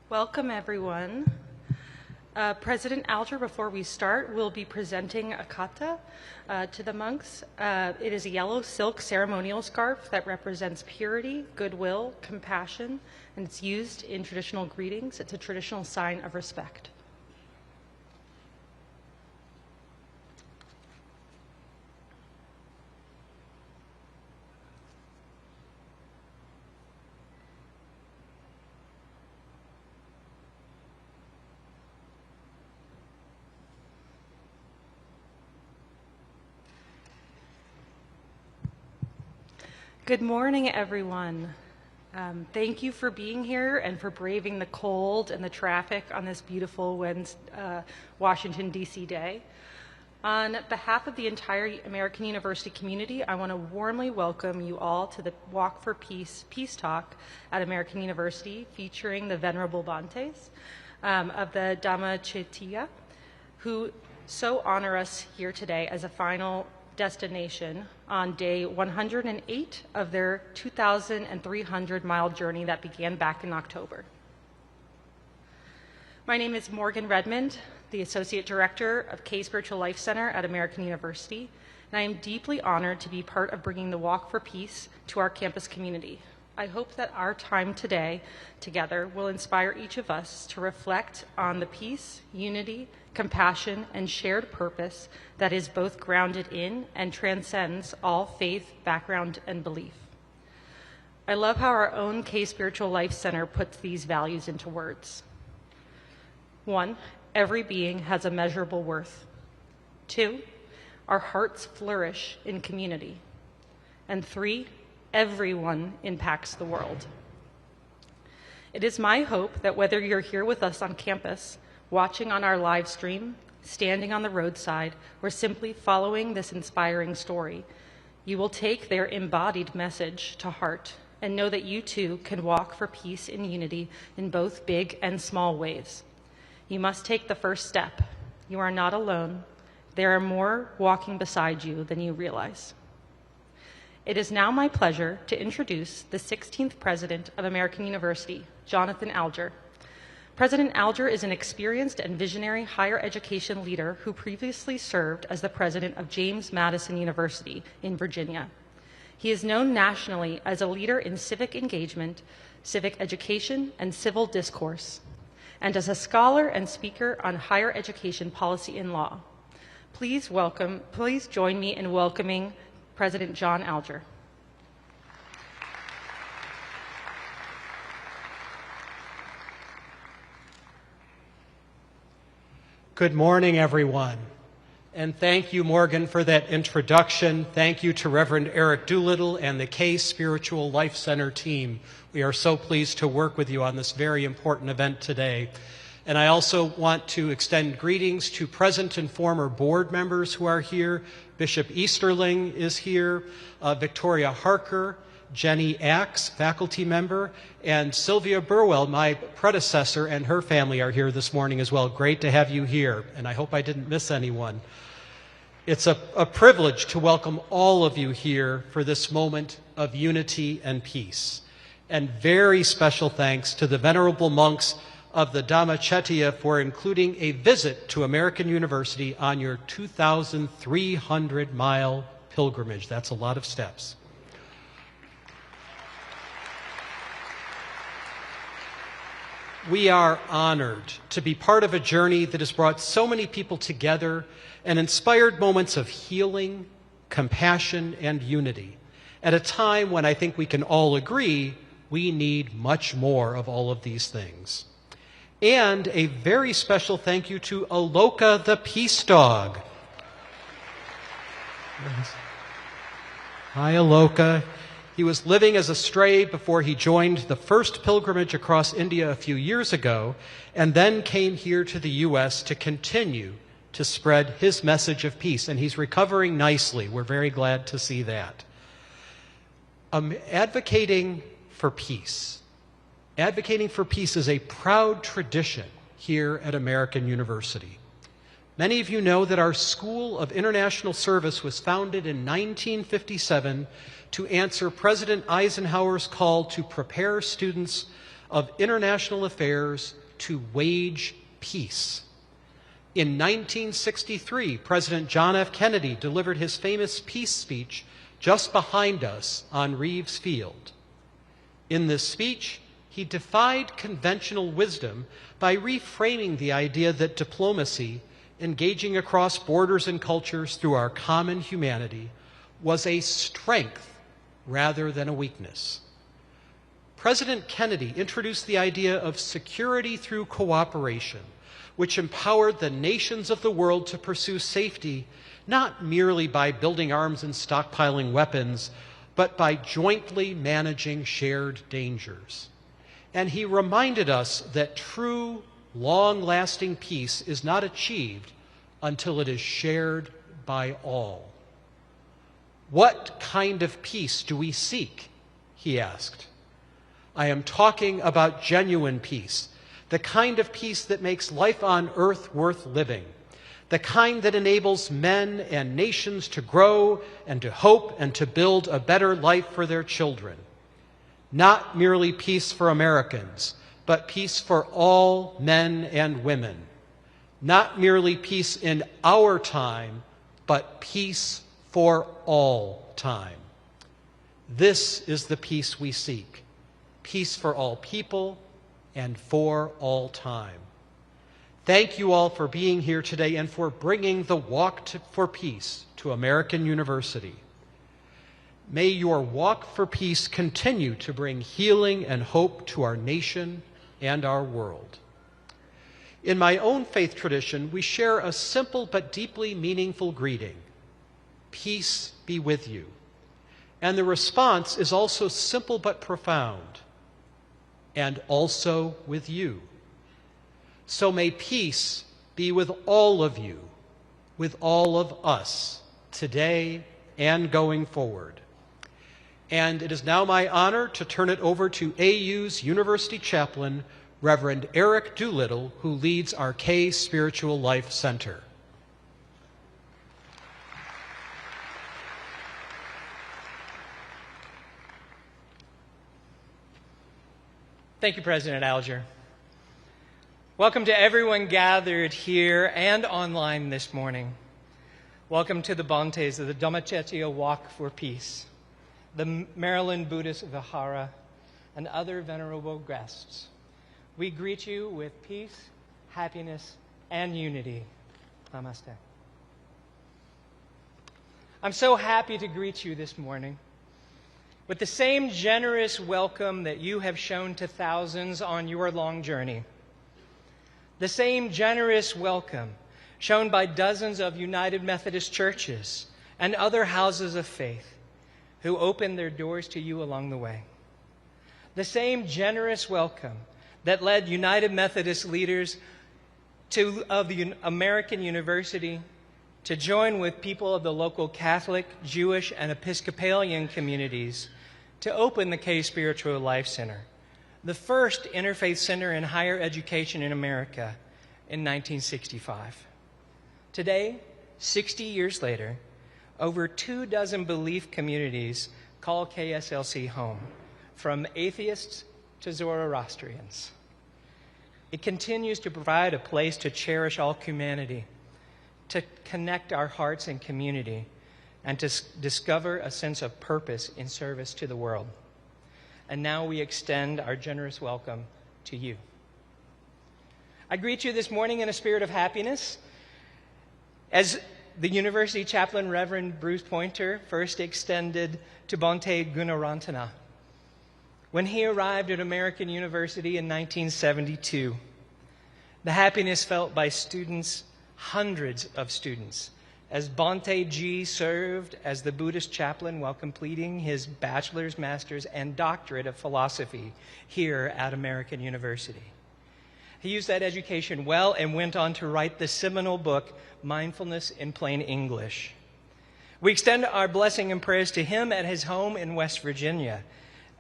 Welcome, everyone. President Alger, before we start, will be presenting a kata to the monks. It is a yellow silk ceremonial scarf that represents purity, goodwill, compassion, and it's used in traditional greetings. It's a traditional sign of respect. Good morning, everyone. Thank you for being here and for braving the cold and the traffic on this beautiful Washington, D.C. day. On behalf of the entire American University community, I want to warmly welcome you all to the Walk for Peace Peace Talk at American University, featuring the Venerable Monjes of the Dhammacettiya, who so honor us here today as a final destination on day 108 of their 2,300-mile journey that began back in October. My name is Morgan Redmond, the Associate Director of K Spiritual Life Center at American University, and I am deeply honored to be part of bringing the Walk for Peace to our campus community. I hope that our time today together will inspire each of us to reflect on the peace, unity, compassion, and shared purpose that is both grounded in and transcends all faith, background, and belief. I love how our own K Spiritual Life Center puts these values into words. 1, every being has a measurable worth. 2, our hearts flourish in community. And 3, everyone impacts the world. It is my hope that whether you're here with us on campus, watching on our live stream, standing on the roadside, or simply following this inspiring story, you will take their embodied message to heart and know that you too can walk for peace and unity in both big and small ways. You must take the first step. You are not alone. There are more walking beside you than you realize. It is now my pleasure to introduce the 16th President of American University, Jonathan Alger. President Alger is an experienced and visionary higher education leader who previously served as the president of James Madison University in Virginia. He is known nationally as a leader in civic engagement, civic education, and civil discourse, and as a scholar and speaker on higher education policy and law. Please join me in welcoming President John Alger. Good morning, everyone. And thank you, Morgan, for that introduction. Thank you to Reverend Eric Doolittle and the K Spiritual Life Center team. We are so pleased to work with you on this very important event today. And I also want to extend greetings to present and former board members who are here. Bishop Easterling is here, Victoria Harker, Jenny Axe, faculty member, and Sylvia Burwell, my predecessor, and her family are here this morning as well. Great to have you here, and I hope I didn't miss anyone. It's a privilege to welcome all of you here for this moment of unity and peace. And very special thanks to the venerable monks of the Dhammacettiya for including a visit to American University on your 2,300-mile pilgrimage. That's a lot of steps. We are honored to be part of a journey that has brought so many people together and inspired moments of healing, compassion, and unity at a time when I think we can all agree we need much more of all of these things. And a very special thank you to Aloka the Peace Dog. Hi, Aloka. He was living as a stray before he joined the first pilgrimage across India a few years ago, and then came here to the U.S. to continue to spread his message of peace. And he's recovering nicely. We're very glad to see that. Advocating for peace. Advocating for peace is a proud tradition here at American University. Many of you know that our School of International Service was founded in 1957 to answer President Eisenhower's call to prepare students of international affairs to wage peace. In 1963, President John F. Kennedy delivered his famous peace speech just behind us on Reeves Field. In this speech, he defied conventional wisdom by reframing the idea that diplomacy, engaging across borders and cultures through our common humanity, was a strength rather than a weakness. President Kennedy introduced the idea of security through cooperation, which empowered the nations of the world to pursue safety not merely by building arms and stockpiling weapons, but by jointly managing shared dangers. And he reminded us that true, long-lasting peace is not achieved until it is shared by all. What kind of peace do we seek? He asked. I am talking about genuine peace, the kind of peace that makes life on earth worth living, the kind that enables men and nations to grow and to hope and to build a better life for their children. Not merely peace for Americans, but peace for all men and women. Not merely peace in our time, but peace for all time. This is the peace we seek. Peace for all people and for all time. Thank you all for being here today and for bringing the Walk for Peace to American University. May your Walk for Peace continue to bring healing and hope to our nation and our world. In my own faith tradition, we share a simple but deeply meaningful greeting. Peace be with you. And the response is also simple but profound. And also with you. So may peace be with all of you, with all of us, today and going forward. And it is now my honor to turn it over to AU's University Chaplain, Reverend Eric Doolittle, who leads our K Spiritual Life Center. Thank you, President Alger. Welcome to everyone gathered here and online this morning. Welcome to the Bhantes of the Dhammachetya Walk for Peace, the Maryland Buddhist Vihara, and other venerable guests. We greet you with peace, happiness, and unity. Namaste. I'm so happy to greet you this morning with the same generous welcome that you have shown to thousands on your long journey. The same generous welcome shown by dozens of United Methodist churches and other houses of faith who opened their doors to you along the way. The same generous welcome that led United Methodist leaders of the American University to join with people of the local Catholic, Jewish, and Episcopalian communities to open the K Spiritual Life Center, the first interfaith center in higher education in America in 1965. Today, 60 years later, over 24 belief communities call KSLC home, from atheists to Zoroastrians. It continues to provide a place to cherish all humanity, to connect our hearts and community, and to discover a sense of purpose in service to the world. And now we extend our generous welcome to you. I greet you this morning in a spirit of happiness. As the University Chaplain, Reverend Bruce Pointer, first extended to Bhante Gunarantana when he arrived at American University in 1972. The happiness felt by students, hundreds of students, as Bhante G served as the Buddhist chaplain while completing his bachelor's, master's, and doctorate of philosophy here at American University. He used that education well and went on to write the seminal book, Mindfulness in Plain English. We extend our blessing and prayers to him at his home in West Virginia,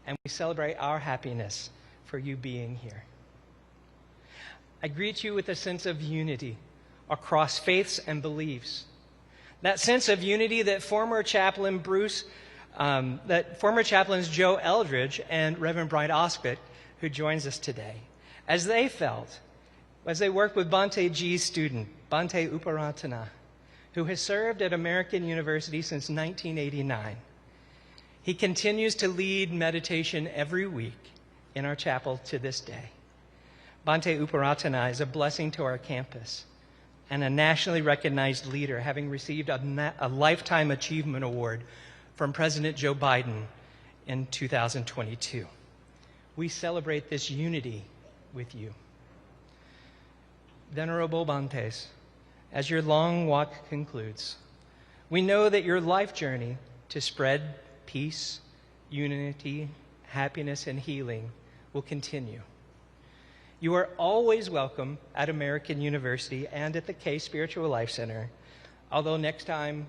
and we celebrate our happiness for you being here. I greet you with a sense of unity across faiths and beliefs. That sense of unity that former chaplains Joe Eldridge and Reverend Brian Osgood who joins us today, as they felt, as they worked with Bhante G's student, Bhante Uparatana, who has served at American University since 1989. He continues to lead meditation every week in our chapel to this day. Bhante Uparatana is a blessing to our campus and a nationally recognized leader, having received a Lifetime Achievement Award from President Joe Biden in 2022. We celebrate this unity with you. Venerable Bhantes, as your long walk concludes, we know that your life journey to spread peace, unity, happiness, and healing will continue. You are always welcome at American University and at the K Spiritual Life Center, although next time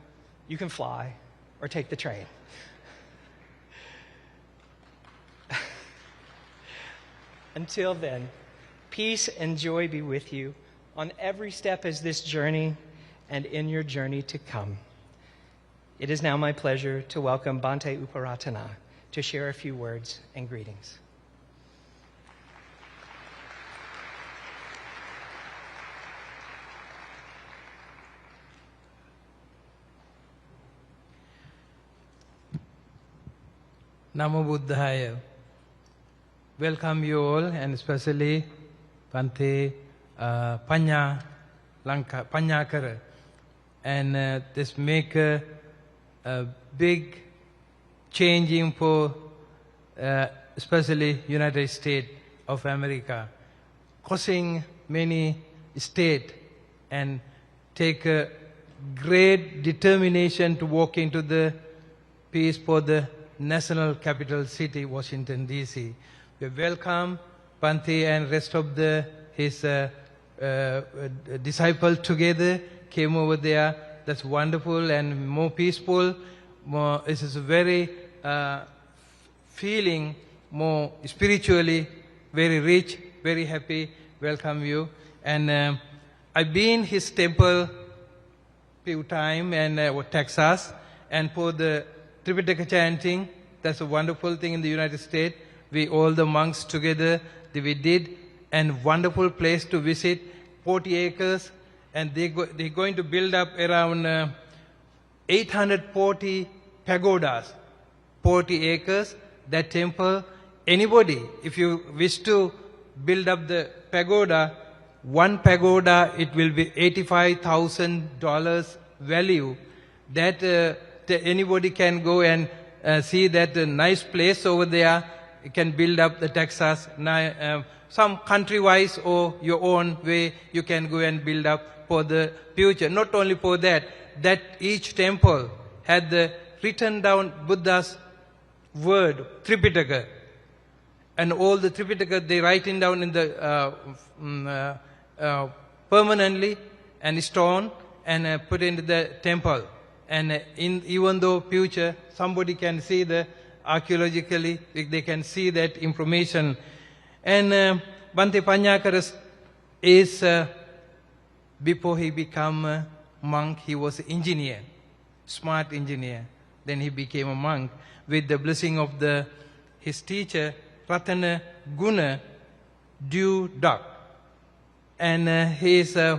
you can fly or take the train. Until then, peace and joy be with you on every step as this journey and in your journey to come. It is now my pleasure to welcome Bhante Uparatana to share a few words and greetings. Namo Buddhaya. Welcome you all, and especially Bhante Panyakara. And this make a big changing for especially United States of America, causing many states and take a great determination to walk into the peace for the national capital city, Washington, D.C. We welcome Bhante and rest of his disciples together, came over there. That's wonderful and more peaceful. This is very feeling more spiritually, very rich, very happy. Welcome you. And I've been his temple few times and Texas, and for the Tripitaka chanting, that's a wonderful thing in the United States. We all the monks together, we did, and wonderful place to visit, 40 acres, and they're going to build up around 840 pagodas, 40 acres, that temple. Anybody, if you wish to build up the pagoda, one pagoda, it will be $85,000 value. That anybody can go and see that nice place over there. You can build up the Texas, some country-wise or your own way, you can go and build up for the future. Not only for that each temple had the written down Buddha's word, Tripitaka. And all the Tripitaka, they writing down in the permanently and stone and put into the temple. And even though future, somebody can see the archaeologically, they can see that information. And Bhante Panyakara is, before he became a monk, he was an engineer, smart engineer. Then he became a monk with the blessing of his teacher, Ratana Guna Dew Duck. And he is a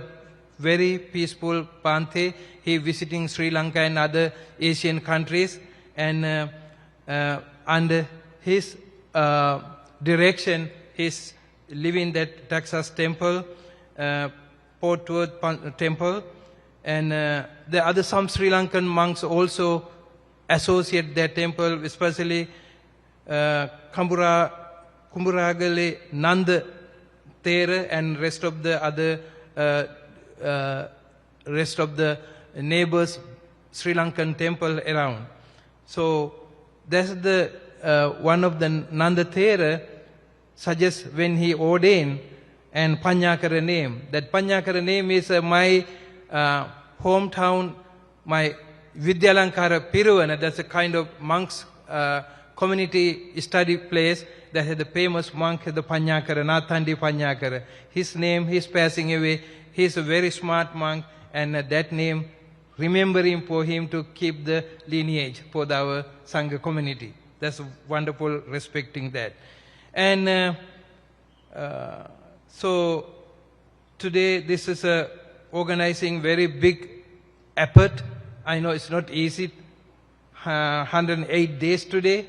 very peaceful Bhante. He visiting Sri Lanka and other Asian countries, and under his direction, he's living that Texas temple, Port Worth temple, and the other some Sri Lankan monks also associate their temple, especially Kumburagale Nanda Thera and rest of the other rest of the neighbors Sri Lankan temple around. So that's the one of the Nanda Thera suggests when he ordained and Panyakara name. That Panyakara name is my hometown, my Vidyalankara Piruvana. That's a kind of monks community study place that had the famous monk, the Panyakara, Nathandi Panyakara. His name, he's passing away. He's a very smart monk, and that name, remembering for him to keep the lineage for our Sangha community. That's wonderful, respecting that. And So today this is a organizing very big effort. I know it's not easy. 108 days today.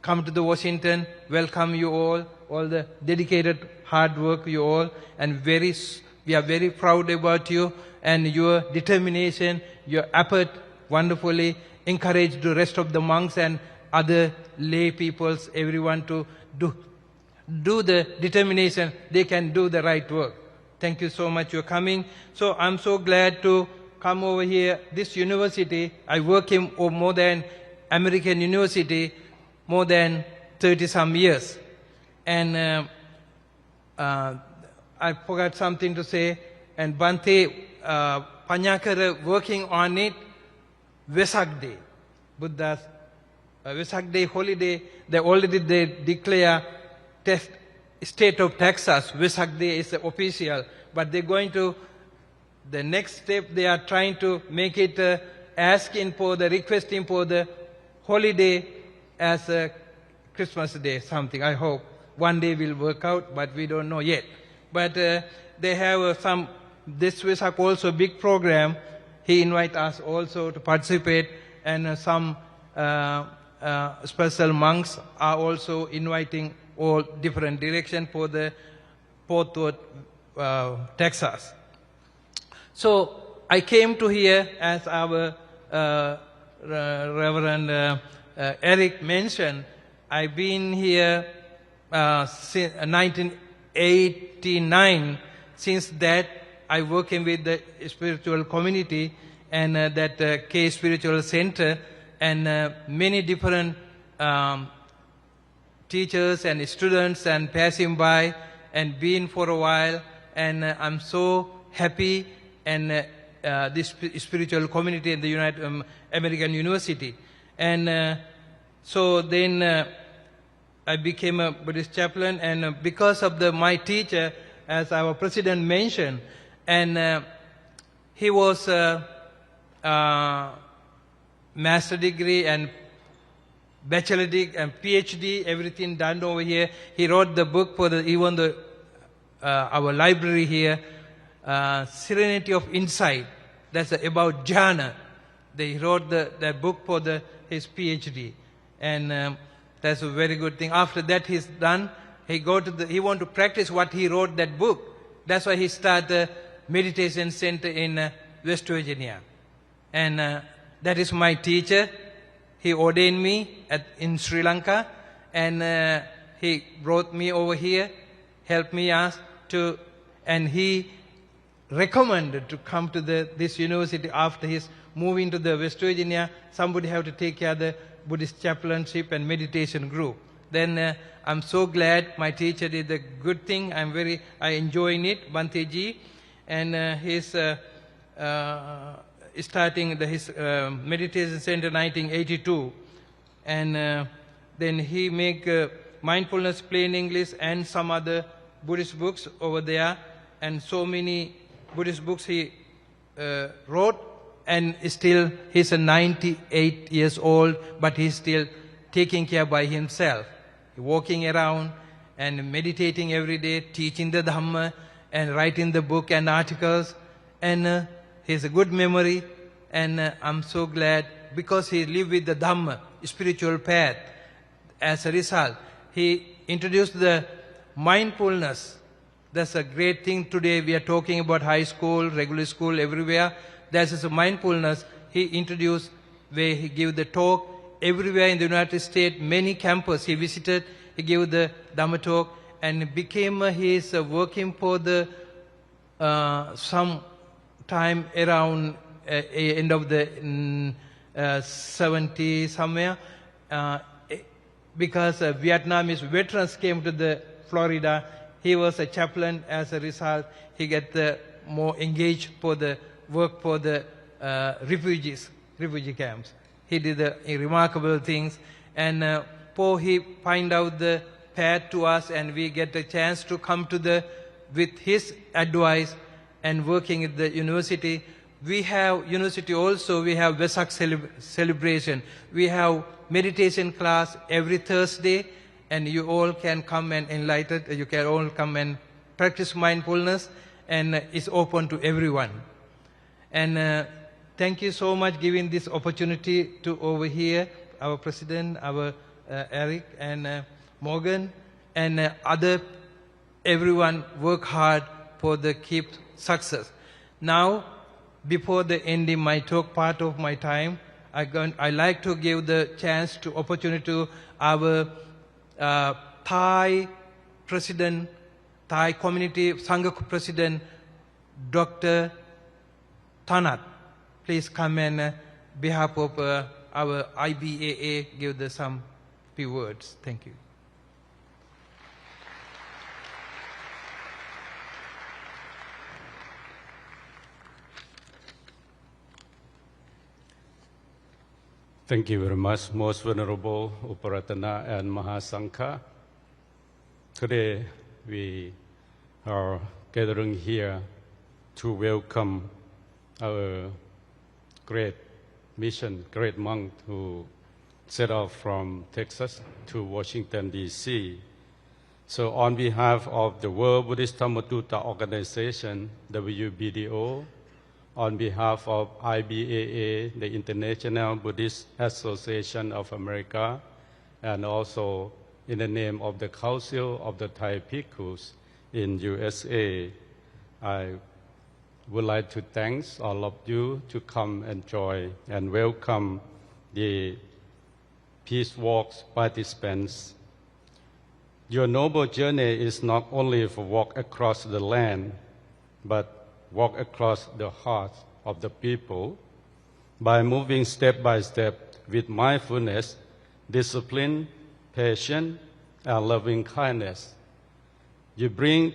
Come to the Washington. Welcome you all the dedicated hard work you all, and we are very proud about you and your determination, your effort wonderfully encourage the rest of the monks and other lay peoples, everyone to do the determination, they can do the right work. Thank you so much for coming. So I'm so glad to come over here. This university, I work in more than American University, more than 30 some years. And I forgot something to say. And Bante Panyakara working on it, Vesak Day, Buddha's Vesak Day holiday, they declare state of Texas, Vesak Day is official, but they're going to, the next step they are trying to make it asking for the, requesting for the holiday as a Christmas Day, something. I hope one day will work out, but we don't know yet. But they have some, this Vesak also big program. He invite us also to participate, and some special monks are also inviting all different direction for the Fort Worth, Texas. So I came to here as our Reverend Eric mentioned. I've been here since 1989. Since that, I working with the spiritual community and that K Spiritual Center, and many different teachers and students and passing by and been for a while, and I'm so happy and this spiritual community in the United American University. And so then I became a Buddhist chaplain, and because of my teacher, as our president mentioned, and he was master degree and bachelor degree and PhD, everything done over here. He wrote the book for even the our library here, Serenity of Insight. That's about jhana. They wrote that book for his PhD, and that's a very good thing. After that, he's done. He want to practice what he wrote that book. That's why he started the meditation center in West Virginia, and that is my teacher. He ordained me in Sri Lanka, and he brought me over here, helped me ask to, and he recommended to come to this university after his moving to the West Virginia. Somebody have to take care of the Buddhist chaplainship and meditation group. Then I'm so glad my teacher did a good thing. I enjoying it, Bante Ji, and he's starting his meditation center in 1982, and then he make mindfulness, plain English, and some other Buddhist books over there, and so many Buddhist books he wrote, and still he's 98 years old, but he's still taking care by himself, walking around and meditating every day, teaching the Dhamma and writing the book and articles, and he has a good memory, and I'm so glad because he lived with the Dhamma, spiritual path. As a result, he introduced the mindfulness. That's a great thing. Today we are talking about high school, regular school, everywhere. That is a mindfulness. He introduced where he gave the talk everywhere in the United States, many campuses he visited. He gave the Dhamma talk and became his working for the some time around end of the 70s somewhere, because Vietnamese veterans came to the Florida. He was a chaplain. As a result, he get more engaged for the work for the refugee camps. He did remarkable things, and he find out the path to us, and we get a chance to come to with his advice and working at the university. We have university also, we have Vesak celebration. We have meditation class every Thursday, and you all can come and enlighten, you can all come and practice mindfulness, and it's open to everyone. And thank you so much giving this opportunity to over here, our president, our Eric and Morgan, and other everyone work hard for the keep success. Now, before the ending my talk part of my time, I like to give the chance to opportunity to our Thai president, Thai community Sangha president, Dr. Thanat. Please come and behalf of our IBAA give the some few words. Thank you. Thank you very much, Most Venerable Uparatana and Mahasangha. Today we are gathering here to welcome our great mission, great monk who set off from Texas to Washington, D.C. So on behalf of the World Buddhist Dhammaduta Organization, WBDO, on behalf of IBAA, the International Buddhist Association of America, and also in the name of the Council of the Thai Bhikkhus in USA, I would like to thank all of you to come and join and welcome the Peace Walks participants. Your noble journey is not only for walk across the land, but walk across the hearts of the people by moving step by step with mindfulness, discipline, patience, and loving kindness. You bring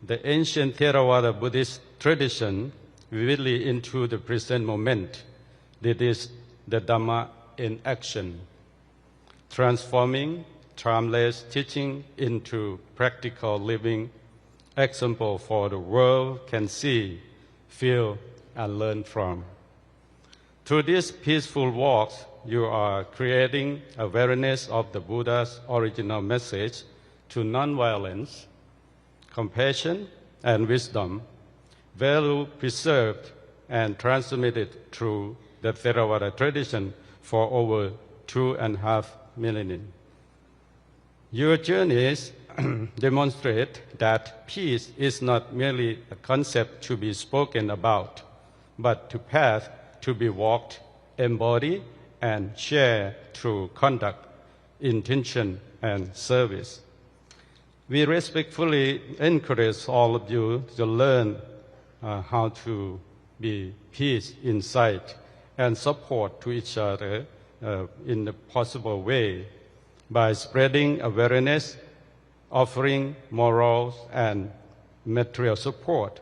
the ancient Theravada Buddhist tradition vividly into the present moment. That is the Dhamma in action, transforming timeless teaching into practical living example for the world can see, feel, and learn from. Through these peaceful walks, you are creating awareness of the Buddha's original message to nonviolence, compassion, and wisdom, value preserved and transmitted through the Theravada tradition for over 2.5 millennia. Your journeys demonstrate that peace is not merely a concept to be spoken about, but a path to be walked, embodied, and shared through conduct, intention, and service. We respectfully encourage all of you to learn how to be peace inside and support to each other in a possible way by spreading awareness, offering moral and material support,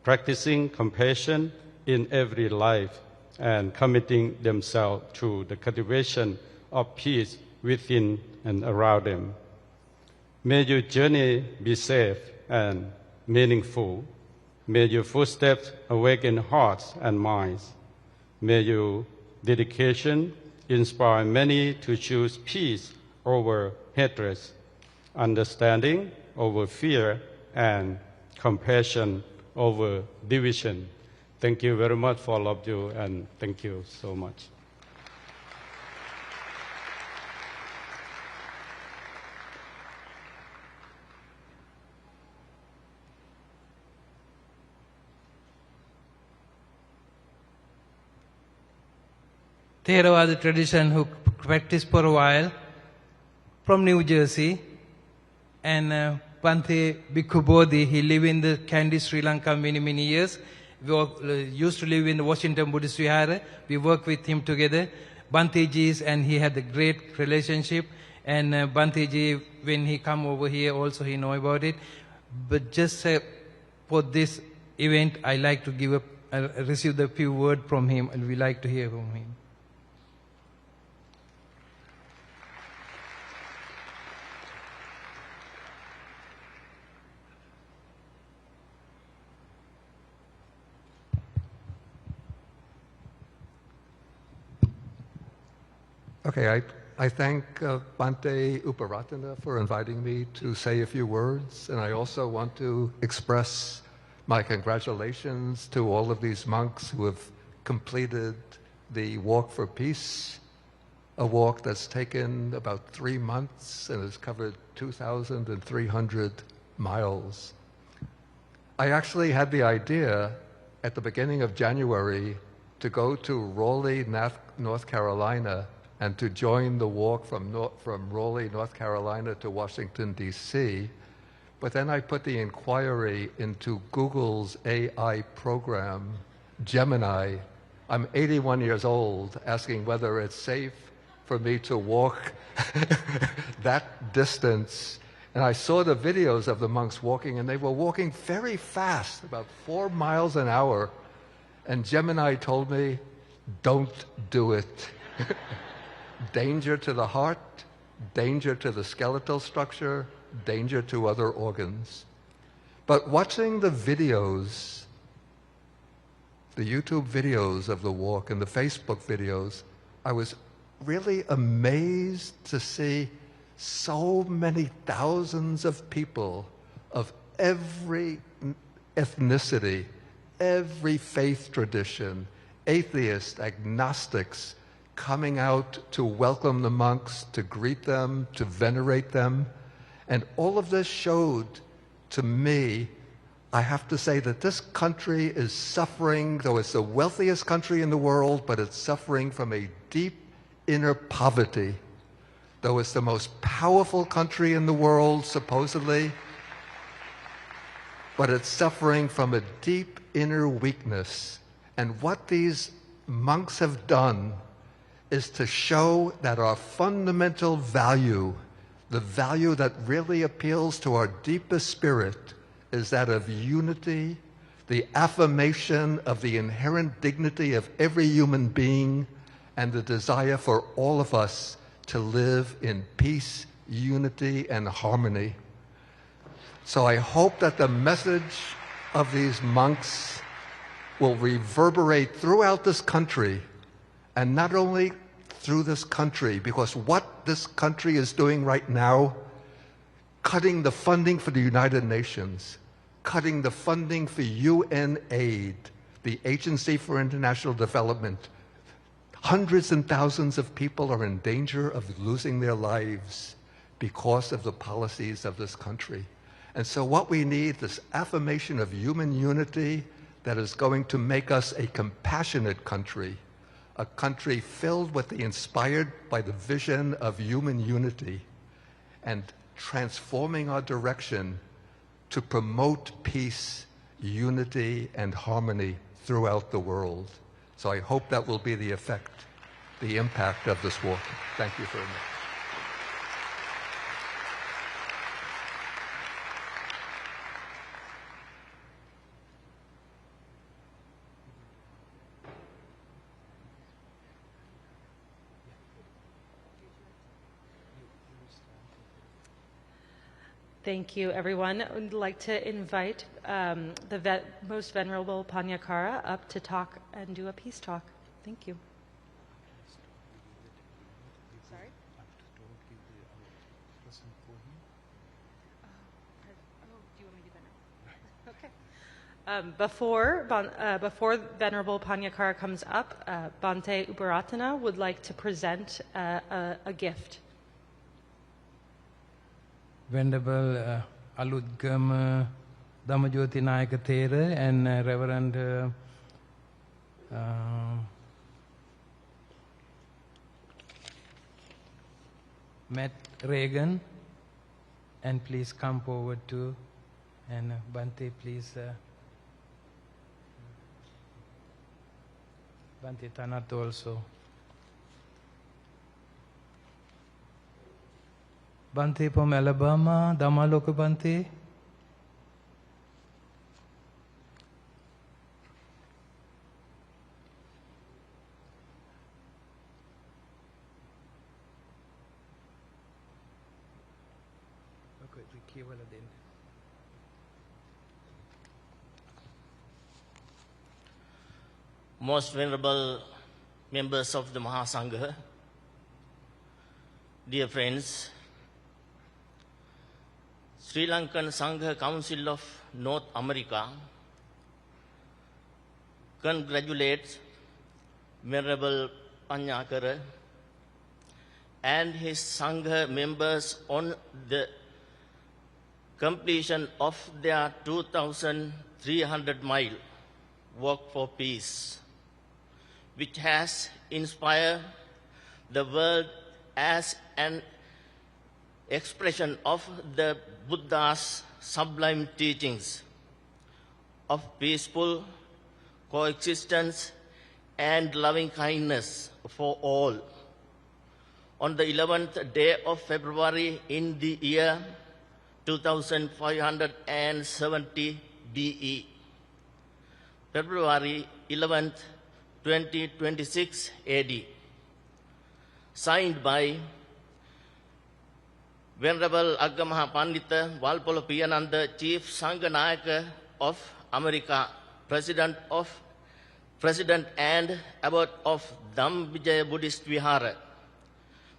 practicing compassion in every life, and committing themselves to the cultivation of peace within and around them. May your journey be safe and meaningful. May your footsteps awaken hearts and minds. May your dedication inspire many to choose peace over hatred, understanding over fear, and compassion over division. Thank you very much for all of you, and thank you so much. Theravada tradition who practiced for a while from New Jersey, and Bhante Bhikkhu Bodhi, he lived in the Kandy, Sri Lanka many years. We used to live in the Washington Buddhist Vihara. We worked with him together. Bhante Ji's, and he had a great relationship. And Bhante Ji, when he come over here also he know about it. But just for this event, I like to give receive the few words from him, and we like to hear from him. Okay, I thank Bhante Uparatana for inviting me to say a few words, and I also want to express my congratulations to all of these monks who have completed the Walk for Peace, a walk that's taken about 3 months and has covered 2,300 miles. I actually had the idea at the beginning of January to go to Raleigh, North Carolina, and to join the walk from Raleigh, North Carolina to Washington, D.C. But then I put the inquiry into Google's AI program, Gemini. I'm 81 years old, asking whether it's safe for me to walk that distance. And I saw the videos of the monks walking, and they were walking very fast, about 4 miles an hour. And Gemini told me, don't do it. Danger to the heart, danger to the skeletal structure, danger to other organs. But watching the videos, the YouTube videos of the walk and the Facebook videos, I was really amazed to see so many thousands of people of every ethnicity, every faith tradition, atheists, agnostics, coming out to welcome the monks, to greet them, to venerate them. And all of this showed to me, I have to say that this country is suffering, though it's the wealthiest country in the world, but it's suffering from a deep inner poverty. Though it's the most powerful country in the world, supposedly, but it's suffering from a deep inner weakness. And what these monks have done is to show that our fundamental value, the value that really appeals to our deepest spirit, is that of unity, the affirmation of the inherent dignity of every human being, and the desire for all of us to live in peace, unity, and harmony. So I hope that the message of these monks will reverberate throughout this country, and not only through this country, because what this country is doing right now, cutting the funding for the United Nations, cutting the funding for UN aid, the Agency for International Development, hundreds and thousands of people are in danger of losing their lives because of the policies of this country. And so what we need is affirmation of human unity that is going to make us a compassionate country, a country filled with the inspired by the vision of human unity, and transforming our direction to promote peace, unity, and harmony throughout the world. So I hope that will be the effect, the impact of this walk. Thank you very much. Thank you, everyone. I would like to invite the Most Venerable Panyakara up to talk and do a peace talk. Thank you. Sorry? Do you want me to do that now? Okay. Before Venerable Panyakara comes up, Bhante Uparatana would like to present a gift. Venerable Aludgama Dhamajoti Nayaka Thera and Reverend Matt Reagan, and please come forward too. And Bhante, please. Bhante Tanat also. Bhante from Alabama, Damaloka Bhante. Most venerable members of the Mahasangha, Dear friends, Sri Lankan Sangha Council of North America congratulates Venerable Panyakara and his Sangha members on the completion of their 2,300-mile Walk for Peace, which has inspired the world as an expression of the Buddha's sublime teachings of peaceful coexistence and loving kindness for all. On the 11th day of February in the year 2570 BE, February 11th, 2026 AD, signed by Venerable Agamaha Pandita Walpolo Piyananda, Chief Sangha of America, President and Abbot of Dhammavijaya Buddhist Vihara,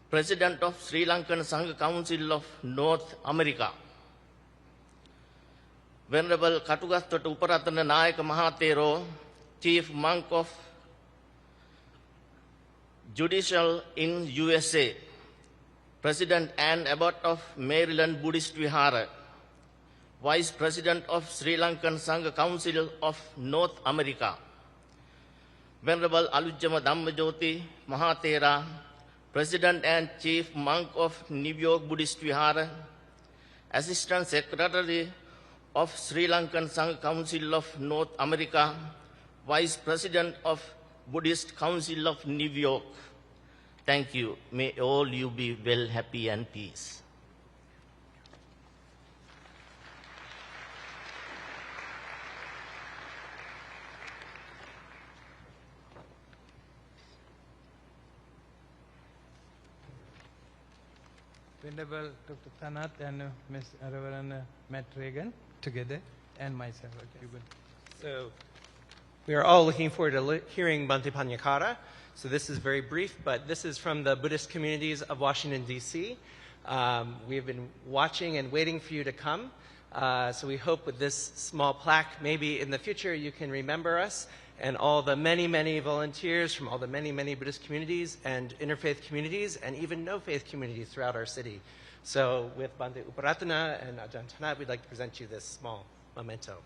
President of Sri Lankan Sangha Council of North America, Venerable Katugastota Uparatana Nayaka Mahatero, Chief Monk of Judicial in USA, President and Abbot of Maryland Buddhist Vihara, Vice President of Sri Lankan Sangha Council of North America, Venerable Alujjama Dhammajoti Mahatera, President and Chief Monk of New York Buddhist Vihara, Assistant Secretary of Sri Lankan Sangha Council of North America, Vice President of Buddhist Council of New York. Thank you. May all you be well, happy, and peace. Venerable Dr. Tanath and Ms. Reverend Matt Reagan together, and myself. Okay. So we are all looking forward to hearing Bhante Panyakara. So this is very brief, but this is from the Buddhist communities of Washington, D.C. We have been watching and waiting for you to come. So we hope with this small plaque, maybe in the future you can remember us and all the many, many volunteers from all the many, many Buddhist communities and interfaith communities and even no-faith communities throughout our city. So with Bhante Uparatana and Ajahn Tanath, we'd like to present you this small memento.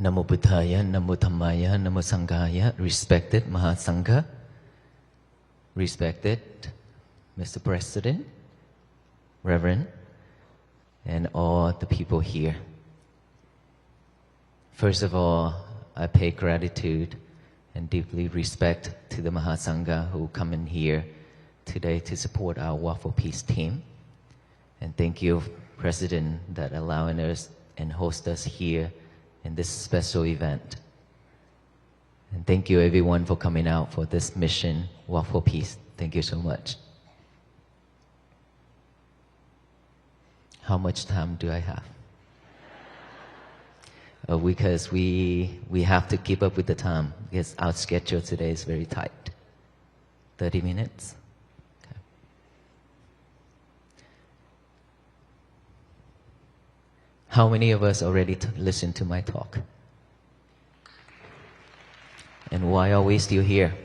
Namo Buddhaya, Namo Dhammaya, Namo Sanghaya, respected Mahasangha, respected Mr. President, Reverend, and all the people here. First of all, I pay gratitude and deeply respect to the Mahasangha who come in here today to support our Walk for Peace team. And thank you, President, that allowing us and host us here in this special event. And thank you everyone for coming out for this mission, Walk for Peace. Thank you so much. How much time do I have? Because we have to keep up with the time because our schedule today is very tight. 30 minutes? Okay. How many of us already listened to my talk? And why are we still here?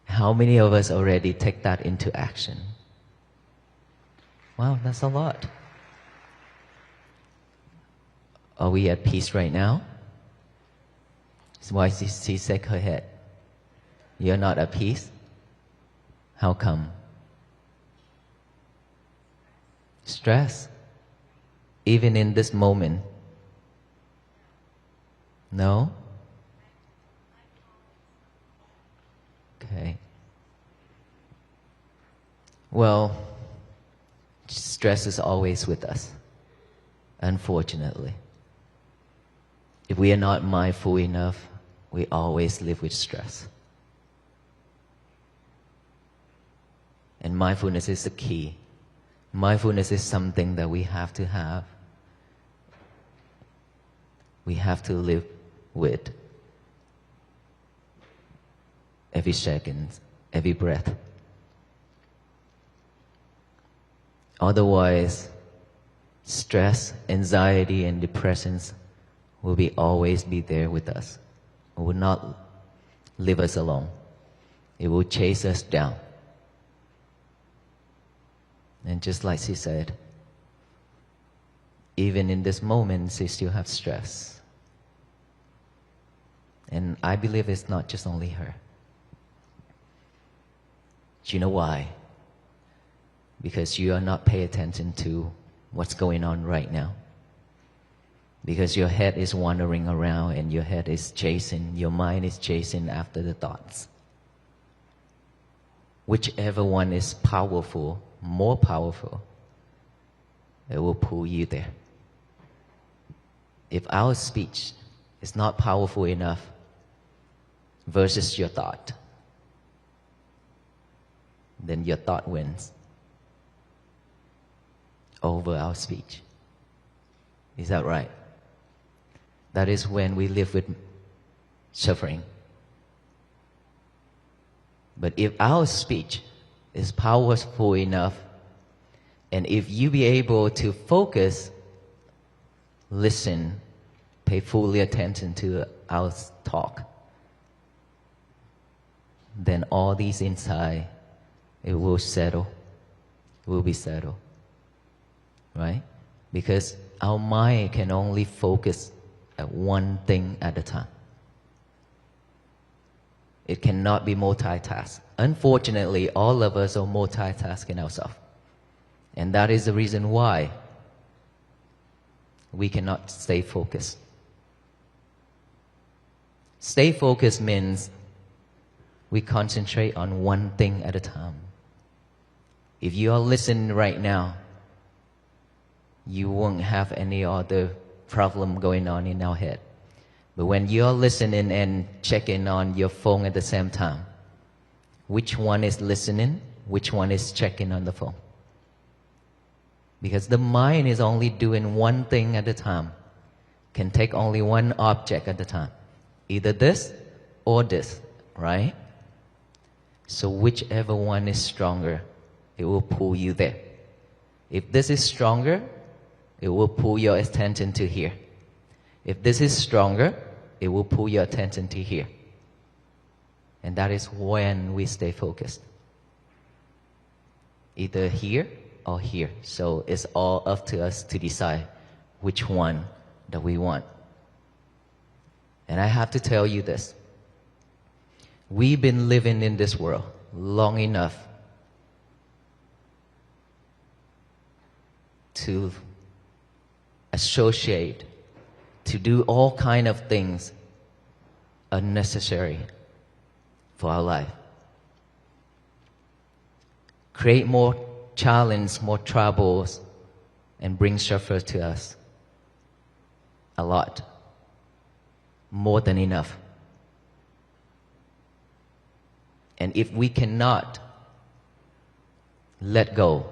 How many of us already take that into action? Wow, that's a lot. Are we at peace right now? So why she shake her head? You're not at peace? How come? Stress. Even in this moment. No? Okay. Well, stress is always with us, unfortunately. If we are not mindful enough, we always live with stress. And mindfulness is the key. Mindfulness is something that we have to have. We have to live with every second, every breath. Otherwise, stress, anxiety, and depressions will always be there with us. It will not leave us alone. It will chase us down. And just like she said, even in this moment, she still has stress. And I believe it's not just only her. Do you know why? Because you are not paying attention to what's going on right now. Because your head is wandering around and your head is chasing, your mind is chasing after the thoughts. Whichever one is powerful, more powerful, it will pull you there. If our speech is not powerful enough versus your thought, then your thought wins over our speech. Is that right? That is when we live with suffering. But if our speech is powerful enough, and if you be able to focus, listen, pay fully attention to our talk, then all these inside, it will settle, will be settled, right? Because our mind can only focus at one thing at a time. It cannot be multitasked. Unfortunately, all of us are multitasking ourselves. And that is the reason why we cannot stay focused. Stay focused means we concentrate on one thing at a time. If you are listening right now, you won't have any other problem going on in our head. But when you're listening and checking on your phone at the same time, which one is listening, which one is checking on the phone? Because the mind is only doing one thing at a time, can take only one object at a time, either this or this, right? So whichever one is stronger, it will pull you there. If this is stronger, it will pull your attention to here. If this is stronger, it will pull your attention to here. And that is when we stay focused. Either here or here. So it's all up to us to decide which one that we want. And I have to tell you this. We've been living in this world long enough to associate, to do all kind of things unnecessary for our life. Create more challenge, more troubles, and bring suffer to us. A lot. More than enough. And if we cannot let go,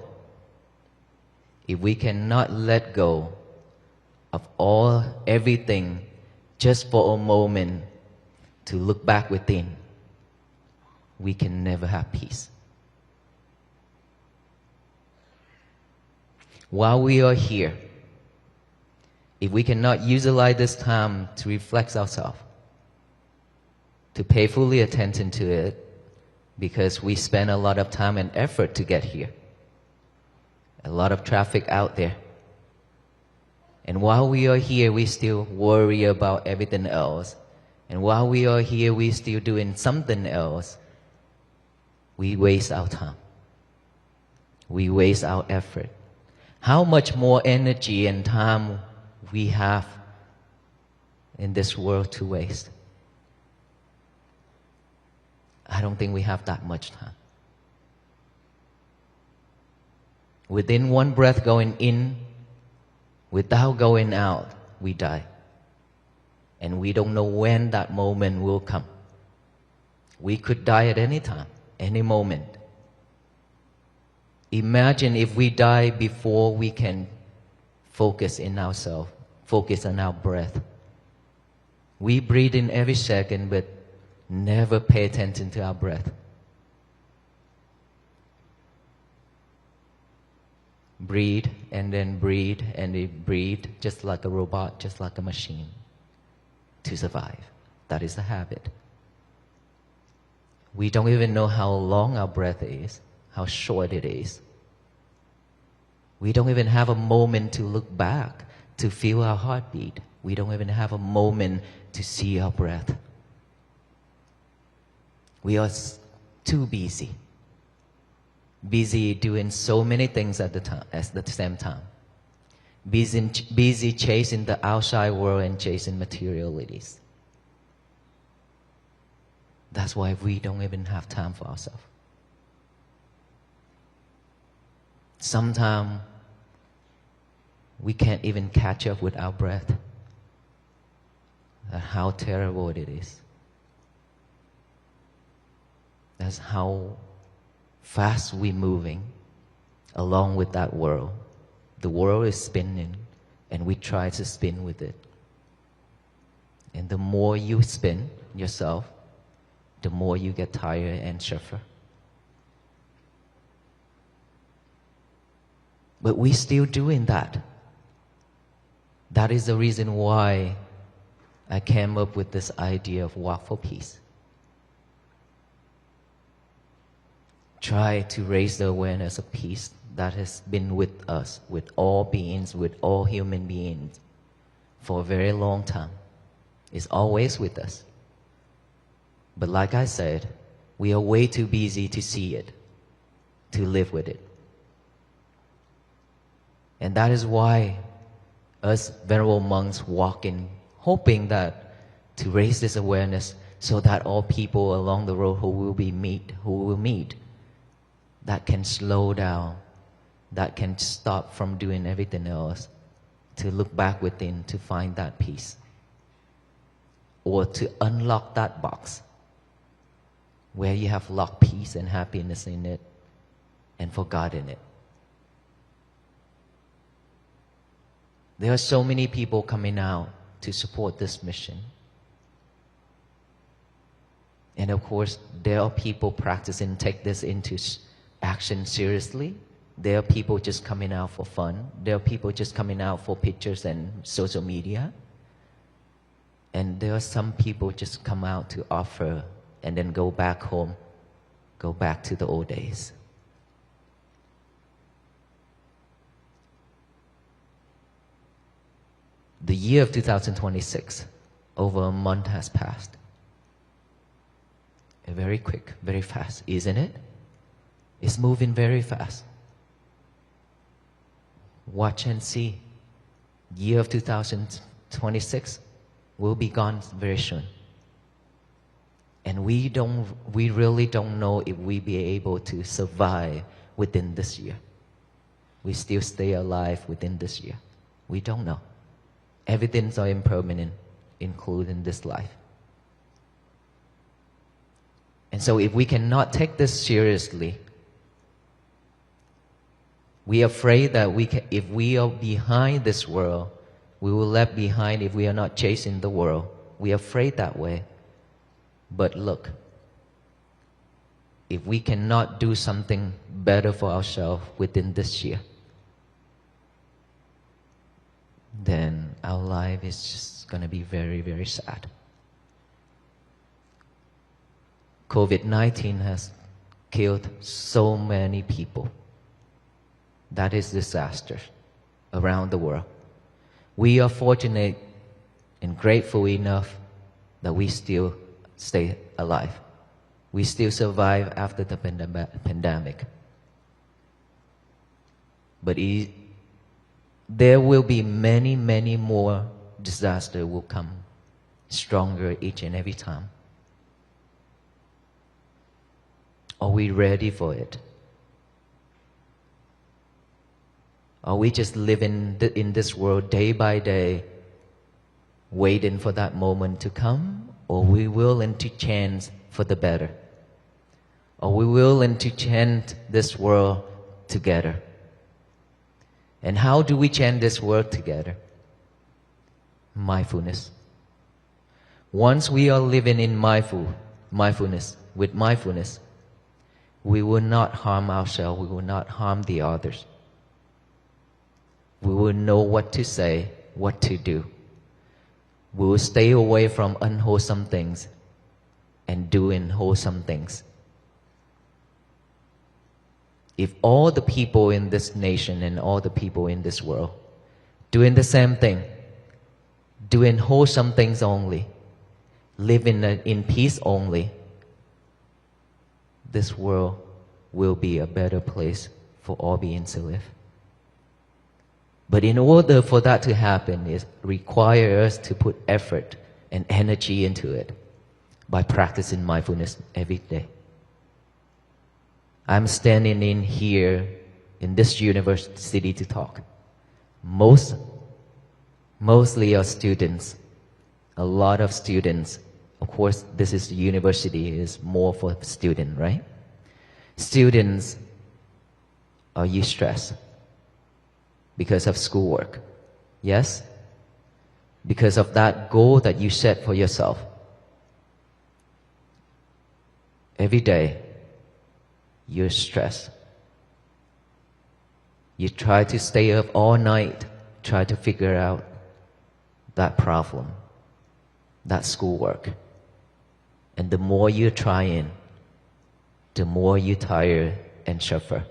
if we cannot let go of everything just for a moment to look back within, we can never have peace. While we are here, if we cannot utilize this time to reflect ourselves, to pay fully attention to it, because we spend a lot of time and effort to get here, a lot of traffic out there. And while we are here, we still worry about everything else. And while we are here, we still doing something else. We waste our time. We waste our effort. How much more energy and time we have in this world to waste? I don't think we have that much time. Within one breath going in, without going out, we die. And we don't know when that moment will come. We could die at any time, any moment. Imagine if we die before we can focus in ourselves, focus on our breath. We breathe in every second, but never pay attention to our breath. Breathe and then breathe and then breathe, just like a robot, just like a machine, to survive. That is a habit. We don't even know how long our breath is, how short it is. We don't even have a moment to look back, to feel our heartbeat. We don't even have a moment to see our breath. We are too busy. Busy doing so many things at the same time. Busy chasing the outside world and chasing materialities. That's why we don't even have time for ourselves. Sometimes we can't even catch up with our breath. That's how terrible it is. That's how fast we're moving along with that world. The world is spinning, and we try to spin with it. And the more you spin yourself, the more you get tired and suffer. But we're still doing that. That is the reason why I came up with this idea of walk for peace. Try to raise the awareness of peace that has been with us, with all beings, with all human beings for a very long time. It's always with us. But like I said, we are way too busy to see it, to live with it. And that is why us venerable monks walk in, hoping that to raise this awareness so that all people along the road who will meet, that can slow down, that can stop from doing everything else, to look back within to find that peace, or to unlock that box where you have locked peace and happiness in it and forgotten it. There are so many people coming out to support this mission. And of course, there are people practicing, take this into action seriously. There are people just coming out for fun. There are people just coming out for pictures and social media. And there are some people just come out to offer and then go back home, go back to the old days. The year of 2026, over a month has passed. Very quick, very fast, isn't it? It's moving very fast. Watch and see. Year of 2026 will be gone very soon. And we really don't know if we'll be able to survive within this year. We still stay alive within this year. We don't know. Everything's so impermanent, including this life. And so if we cannot take this seriously, we are afraid that if we are behind this world, we will left behind if we are not chasing the world. We are afraid that way. But look, if we cannot do something better for ourselves within this year, then our life is just going to be very, very sad. COVID-19 has killed so many people. That is disaster around the world. We are fortunate and grateful enough that we still stay alive. We still survive after the pandemic. But there will be many, many more disasters will come stronger each and every time. Are we ready for it? Are we just living in this world day by day, waiting for that moment to come? Or are we willing to change for the better? Are we willing to change this world together? And how do we change this world together? Mindfulness. Once we are living in mindfulness, with mindfulness, we will not harm ourselves, we will not harm the others. We will know what to say, what to do. We will stay away from unwholesome things and doing wholesome things. If all the people in this nation and all the people in this world doing the same thing, doing wholesome things only, living in peace only, this world will be a better place for all beings to live. But in order for that to happen, it requires us to put effort and energy into it by practicing mindfulness every day. I'm standing in here in this university to talk. Mostly are students, a lot of students. Of course, this is the university, is more for students, right? Students, are you stressed? Because of schoolwork? Yes? Because of that goal that you set for yourself. Every day, you're stressed. You try to stay up all night, try to figure out that problem, that schoolwork. And the more you're trying, the more you tire and suffer.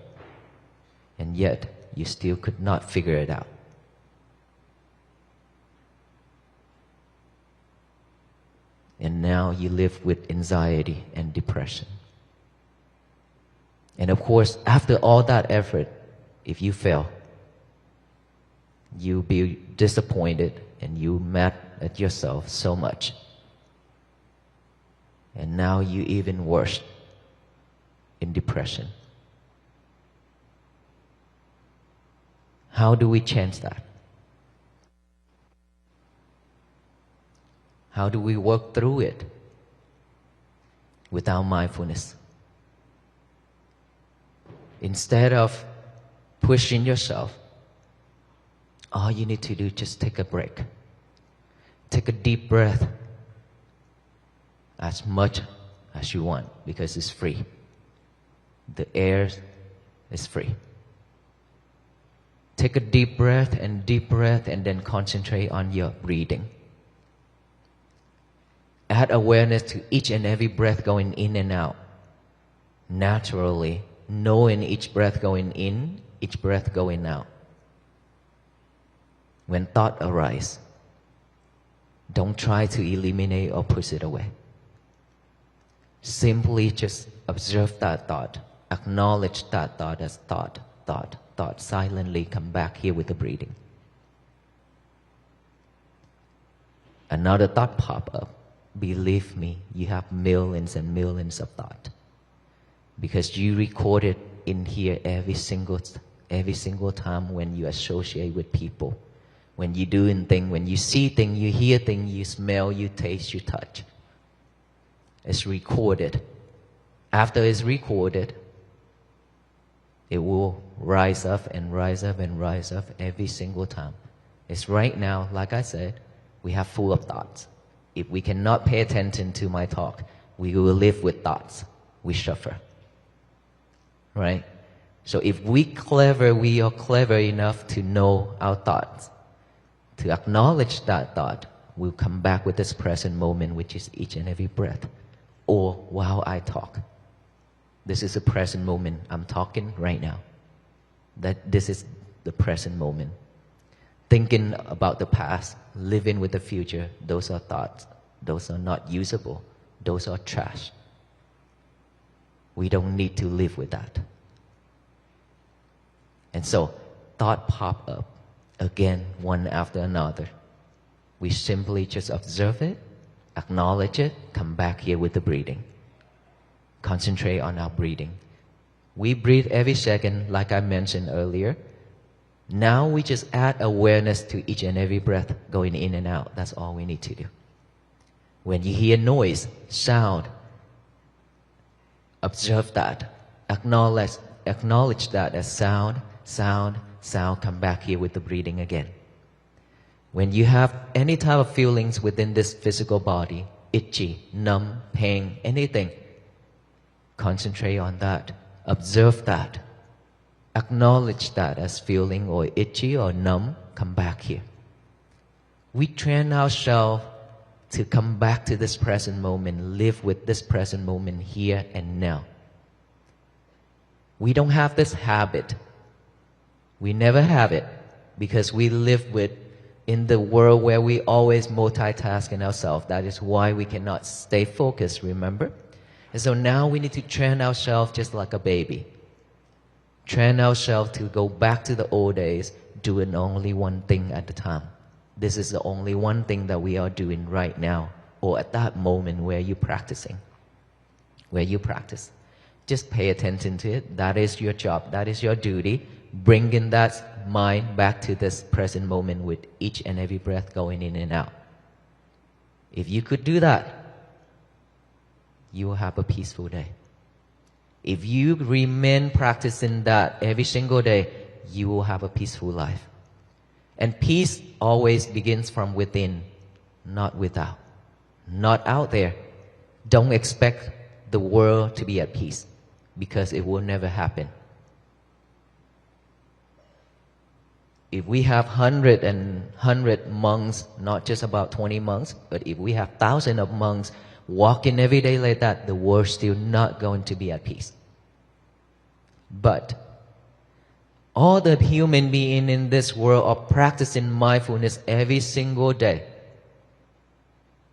And yet, you still could not figure it out. And now you live with anxiety and depression. And of course, after all that effort, if you fail, you'll be disappointed and you mad at yourself so much. And now you're even worse in depression. How do we change that? How do we work through it without mindfulness? Instead of pushing yourself, all you need to do is just take a break. Take a deep breath as much as you want because it's free. The air is free. Take a deep breath and then concentrate on your breathing. Add awareness to each and every breath going in and out. Naturally, knowing each breath going in, each breath going out. When thought arises, don't try to eliminate or push it away. Simply just observe that thought. Acknowledge that thought as thought. Silently come back here with the breathing. Another thought pop up. Believe me, you have millions and millions of thoughts. Because you record it in here every single time when you associate with people. When you doing things, when you see things, you hear things, you smell, you taste, you touch. It's recorded. After it's recorded, it will rise up and rise up and rise up every single time. It's right now, like I said, we have full of thoughts. If we cannot pay attention to my talk, we will live with thoughts. We suffer. Right? So if we are clever enough to know our thoughts, to acknowledge that thought, we'll come back with this present moment, which is each and every breath, or while I talk. This is a present moment. I'm talking right now. This is the present moment. Thinking about the past, living with the future, those are thoughts. Those are not usable. Those are trash. We don't need to live with that. And so, thought pop up again, one after another. We simply just observe it, acknowledge it, come back here with the breathing. Concentrate on our breathing. We breathe every second, like I mentioned earlier. Now we just add awareness to each and every breath going in and out. That's all we need to do. When you hear noise, sound, observe that. Acknowledge that as sound, sound, sound. Come back here with the breathing again. When you have any type of feelings within this physical body, itchy, numb, pain, anything, concentrate on that. Observe that. Acknowledge that as feeling or itchy or numb. Come back here. We train ourselves to come back to this present moment, live with this present moment here and now. We don't have this habit. We never have it because we live in the world where we always multitasking ourselves. That is why we cannot stay focused, remember? And so now we need to train ourselves just like a baby. Train ourselves to go back to the old days, doing only one thing at a time. This is the only one thing that we are doing right now, or at that moment where you're practicing. Where you practice. Just pay attention to it. That is your job. That is your duty. Bringing that mind back to this present moment with each and every breath going in and out. If you could do that, you will have a peaceful day. If you remain practicing that every single day, you will have a peaceful life. And peace always begins from within, not without. Not out there. Don't expect the world to be at peace, because it will never happen. If we have 100 monks, not just about 20 monks, but if we have thousands of monks walking every day like that, the world's still not going to be at peace. But all the human beings in this world are practicing mindfulness every single day.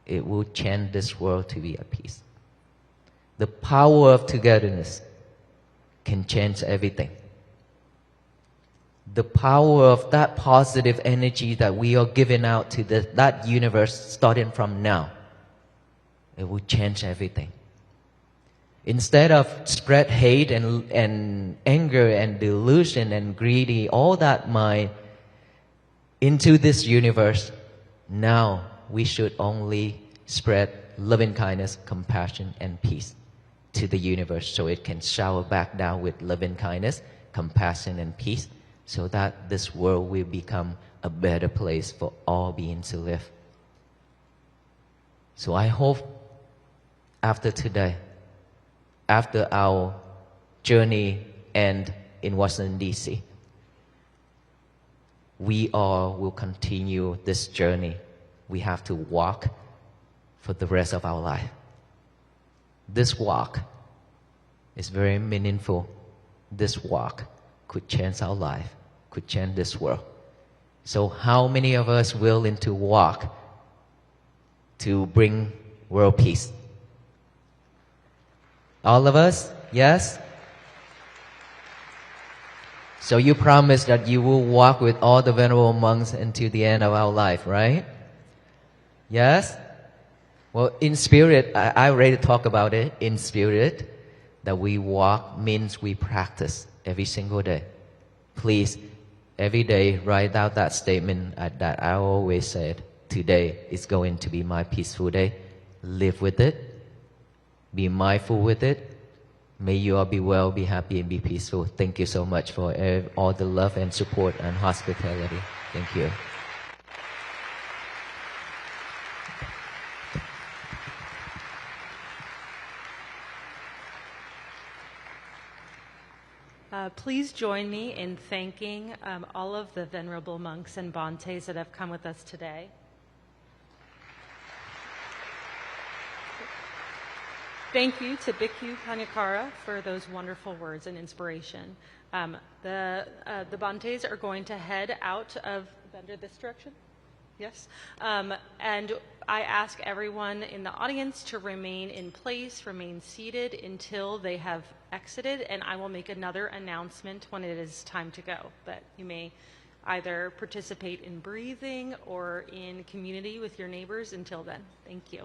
It will change this world to be at peace. The power of togetherness can change everything. The power of that positive energy that we are giving out to that universe starting from now, it will change everything. Instead of spread hate and anger and delusion and greedy, all that mind into this universe, now we should only spread loving kindness, compassion, and peace to the universe so it can shower back down with loving kindness, compassion, and peace, so that this world will become a better place for all beings to live. So I hope after today, after our journey ends in Washington, D.C., we all will continue this journey. We have to walk for the rest of our life. This walk is very meaningful. This walk could change our life, could change this world. So how many of us willing to walk to bring world peace? All of us? Yes? So you promise that you will walk with all the venerable monks until the end of our life, right? Yes? Well, in spirit, I already talked about it. In spirit, that we walk means we practice every single day. Please, every day, write out that statement that I always said. Today is going to be my peaceful day. Live with it. Be mindful with it. May you all be well, be happy, and be peaceful. Thank you so much for all the love and support and hospitality. Thank you. Please join me in thanking all of the venerable monks and Bhantes that have come with us today. Thank you to Bhikkhu Panyakara for those wonderful words and inspiration. The Bhantes are going to head out of this direction. Yes. And I ask everyone in the audience to remain in place, remain seated until they have exited, and I will make another announcement when it is time to go. But you may either participate in breathing or in community with your neighbors until then. Thank you.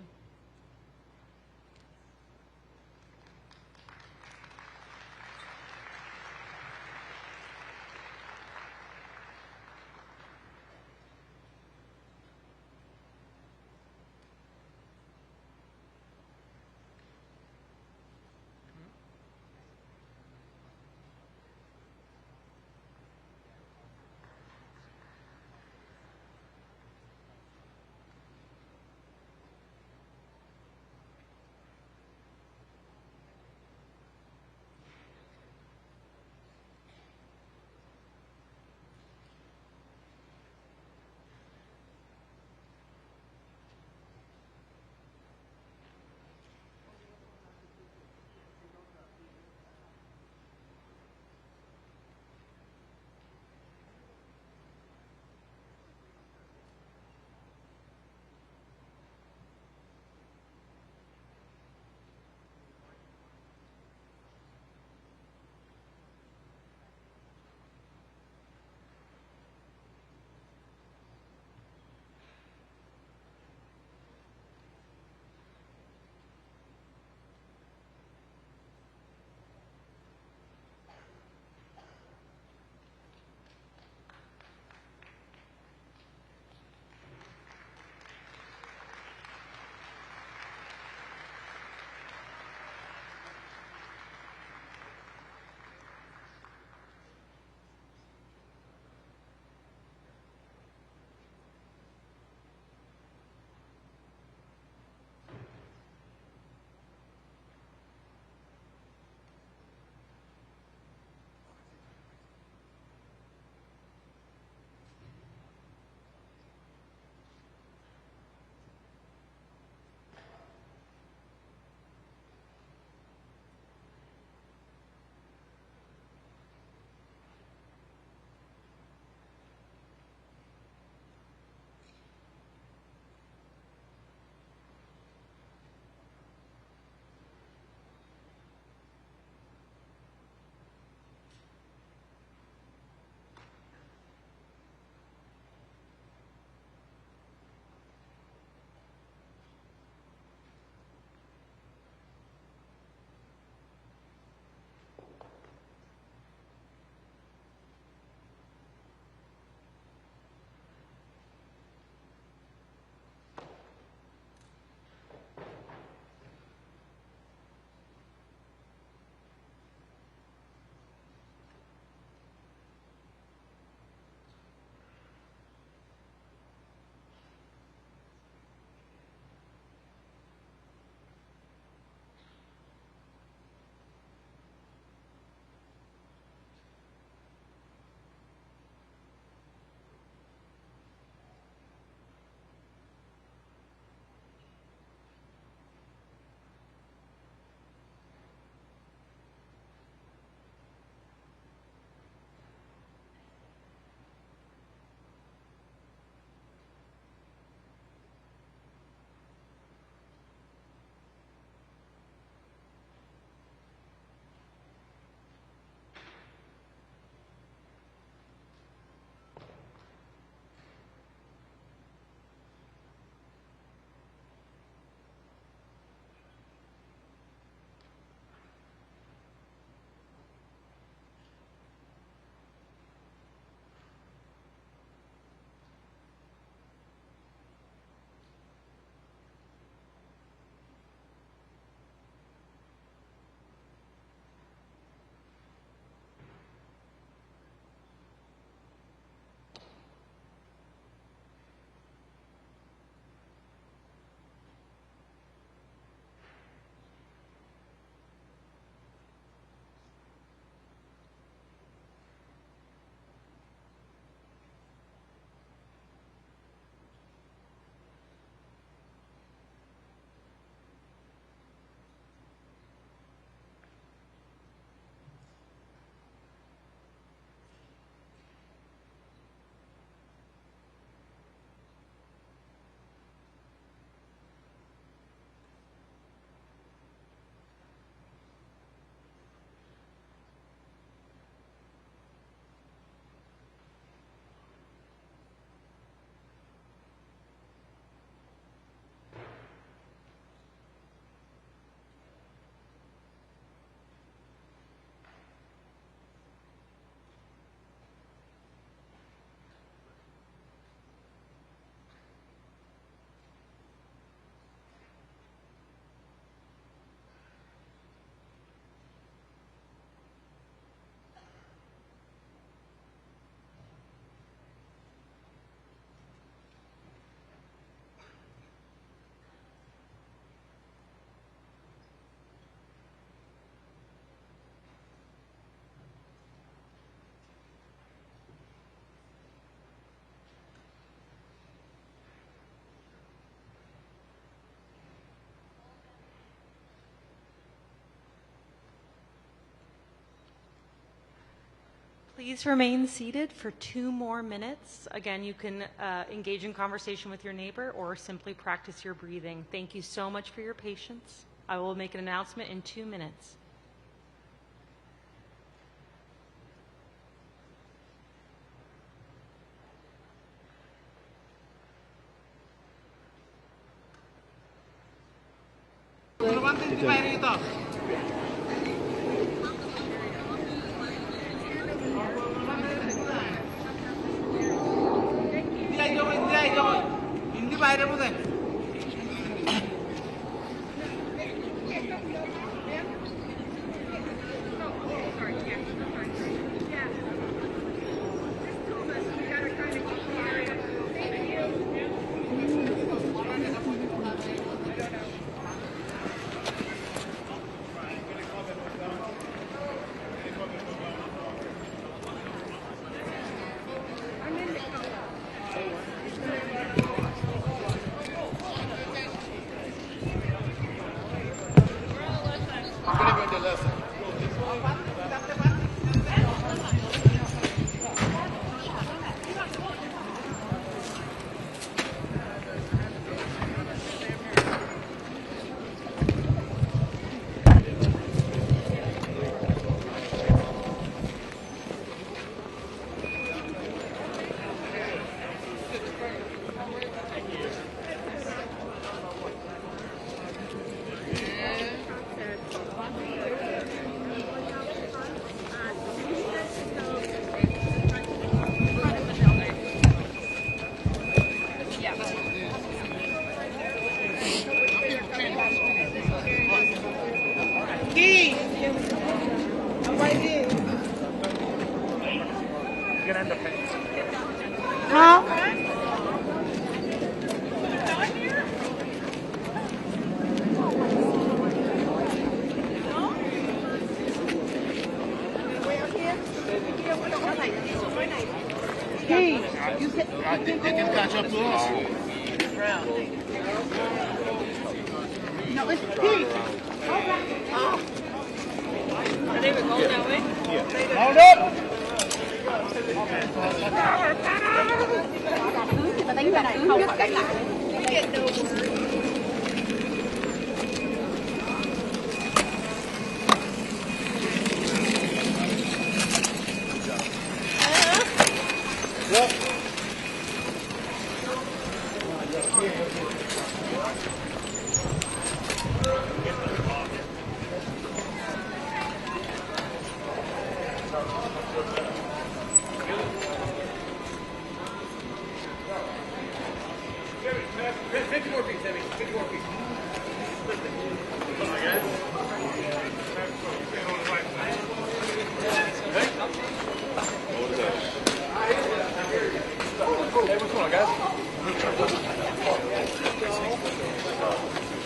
Please remain seated for 2 more minutes. Again, you can engage in conversation with your neighbor or simply practice your breathing. Thank you so much for your patience. I will make an announcement in 2 minutes.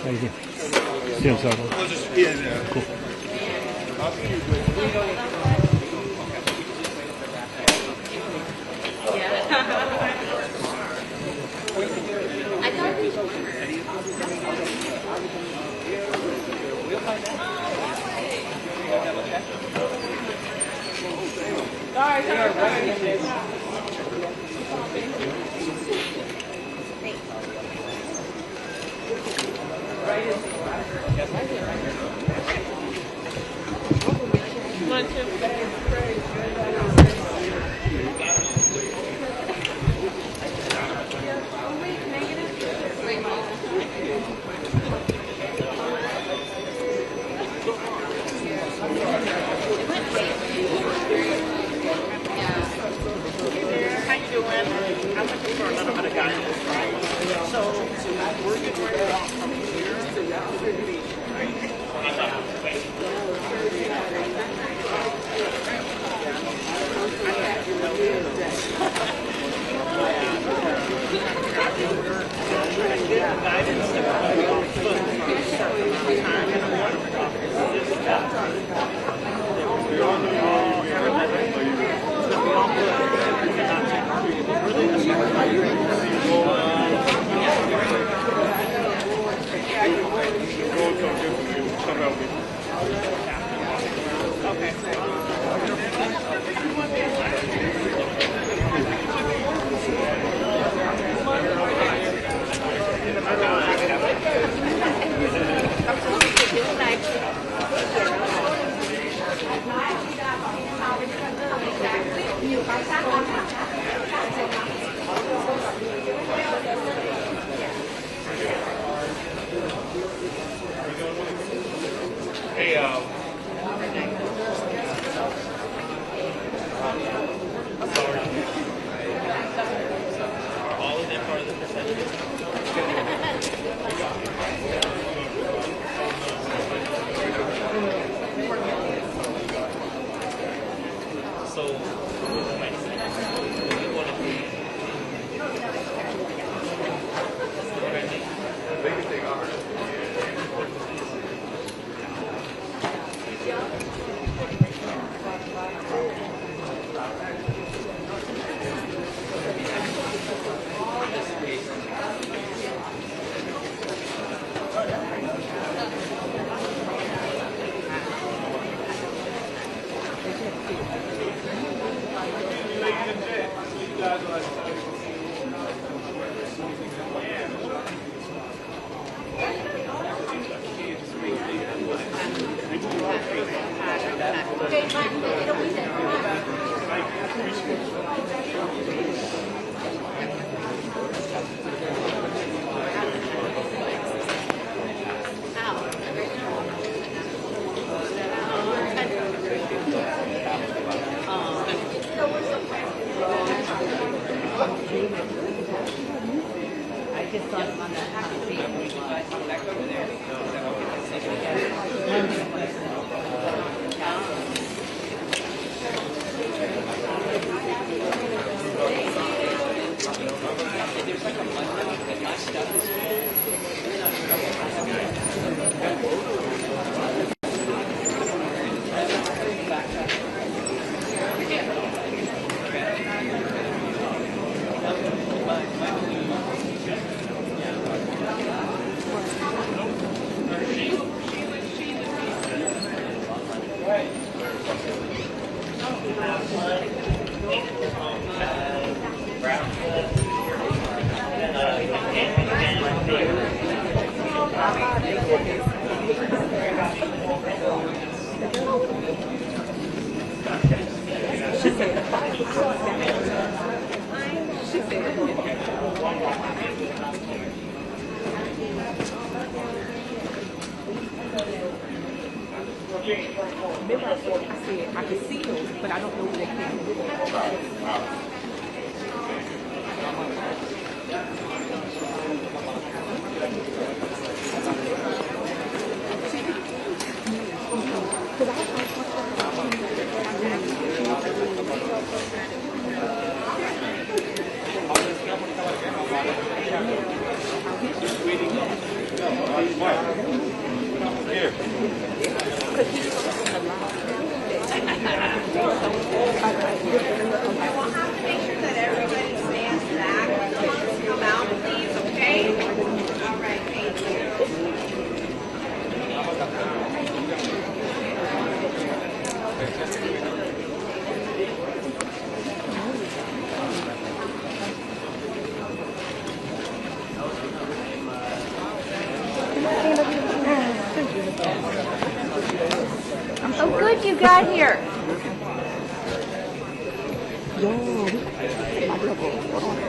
Thank you. See you on Saturday. Cool.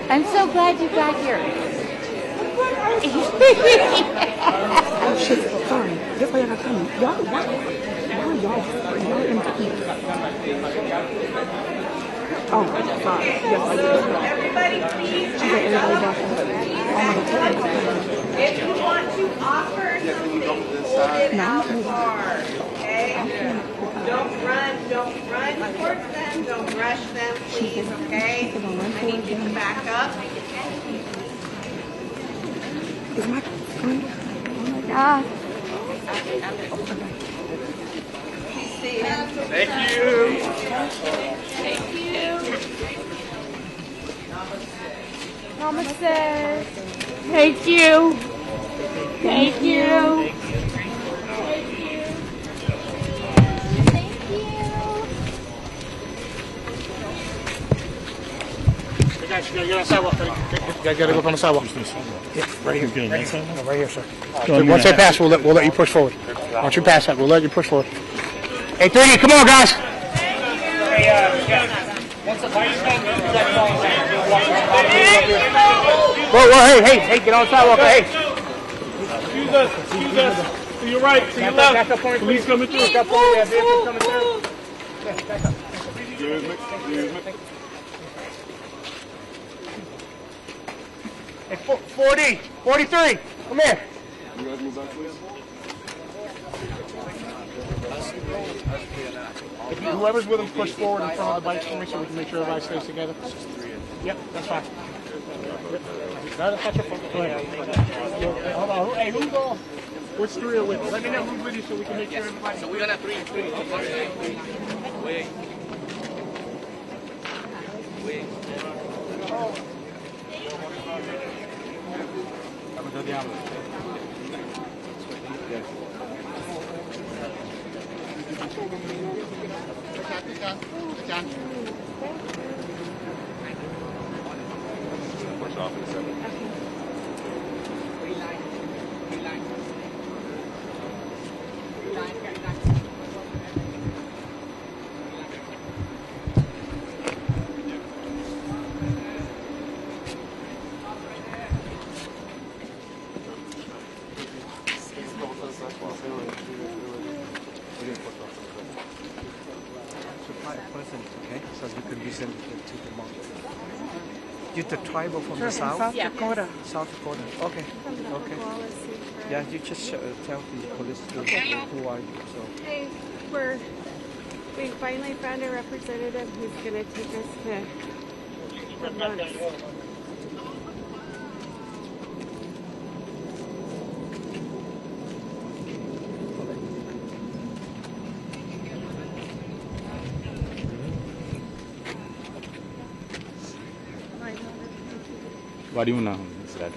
I'm so glad you got here. Oh shit, sorry. This way I got coming. Y'all into eat. Oh, sorry. Yes, I did. Everybody please She got everybody back if you want to offer something, hold it out hard, okay? Don't run towards them, don't rush them, please, okay? I need you to back up. Is my screen? Oh my God. Thank you. Thank you. Namaste. Thank you. Thank you. Guys, you gotta get on the sidewalk. You gotta go on the sidewalk. Yeah, right here. Right here, sir. Once they pass, we'll let you push forward. Once you pass that, we'll let you push forward. Hey, 30, come on, guys. Whoa, hey, get on the sidewalk. Hey. Excuse us. To your right, to your left. Back up point, police coming through. Back up point, we have vehicles coming through. Back up. Hey, 40, 43, come here. You guys move back, please. If you, whoever's with them, push forward in front of the bikes for me so we can make sure everybody stays together. Yep, that's fine. Yep. That's not your fault. Go ahead. Hold on. Hey, who's off? Which three are with you? Let me know who's with you so we can make sure everybody... So we're going to three. Wait. You're the tribal from the south? South Dakota. South Dakota. Okay. Okay. Yeah, you just tell the police who are you. So. Hey, we finally found a representative who's going to take us to the monks. Wariuna Israel.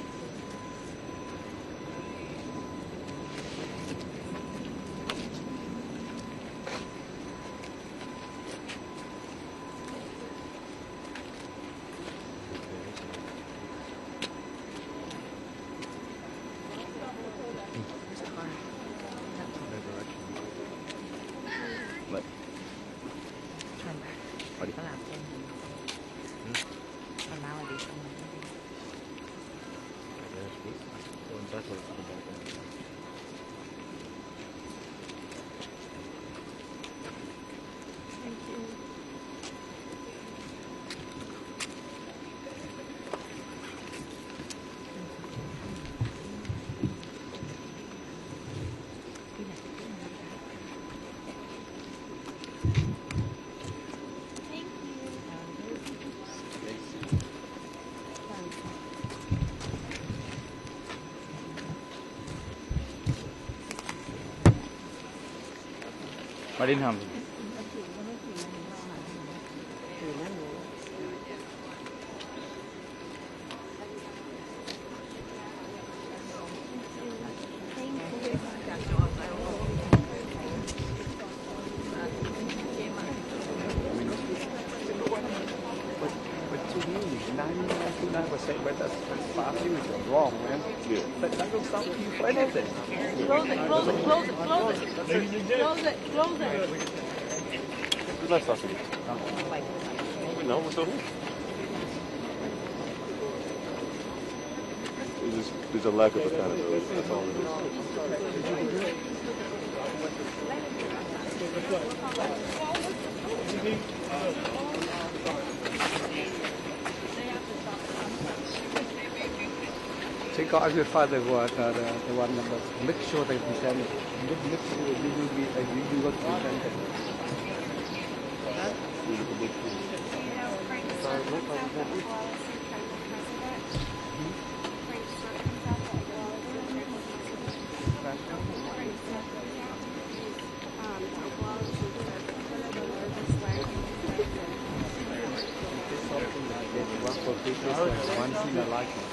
Marine Ham. But that's far too wrong, man. Yeah. That doesn't stop you for anything. Close it, close it, close it, close it. Close it, close it. Let's talk to you. No, what's up? There's a lack of accountability. That's all it is. Take out your father the one number. Make sure they present it. Make sure you will be you will present it. Once in a lifetime.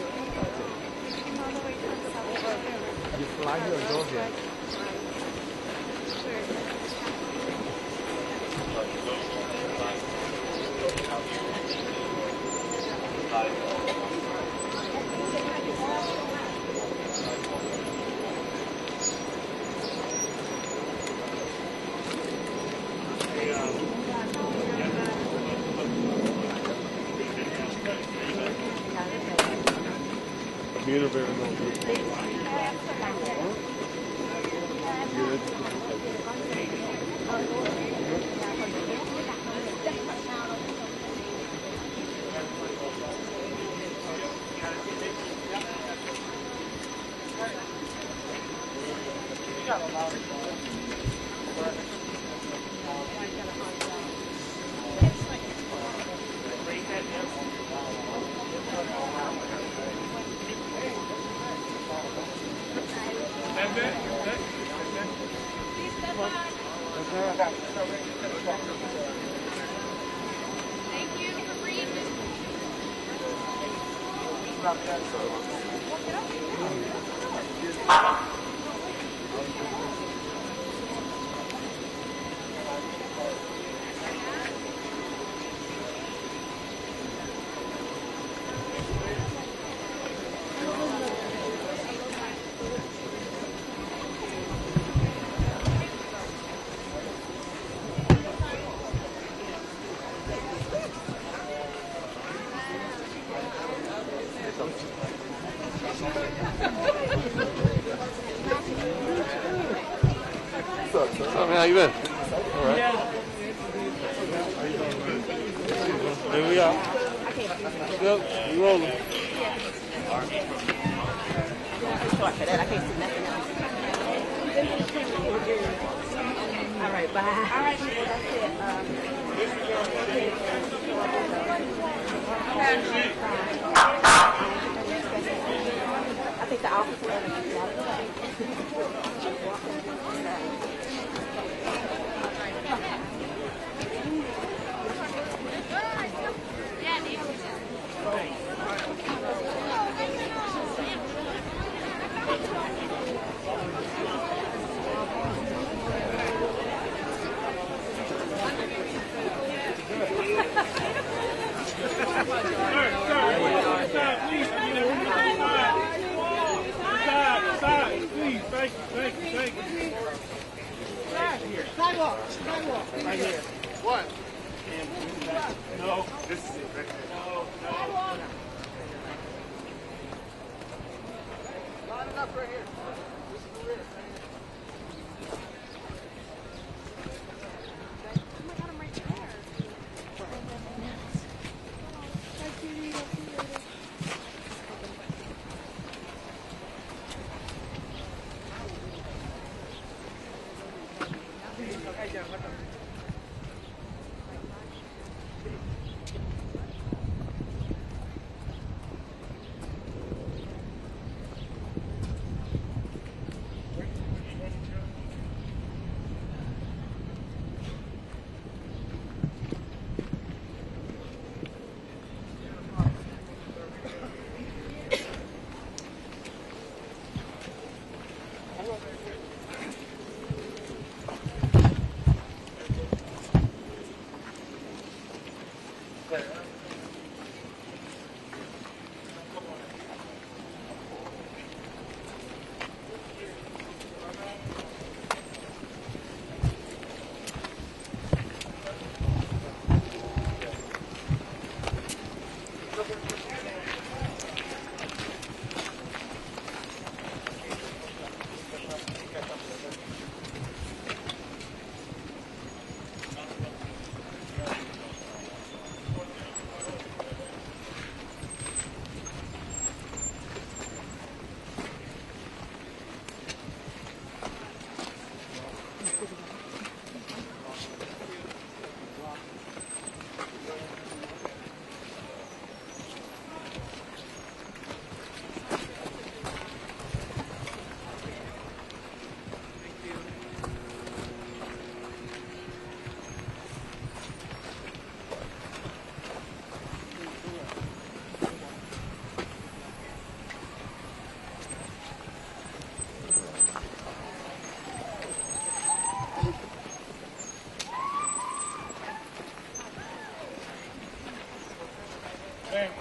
You fly here or go here? How you been? All right. Here we are. Yep, you rolling. All right, bye. All right, that's it. I think the office Sidewalk. Right here. What? No. This is it. No. Line it up right here. This is the rear.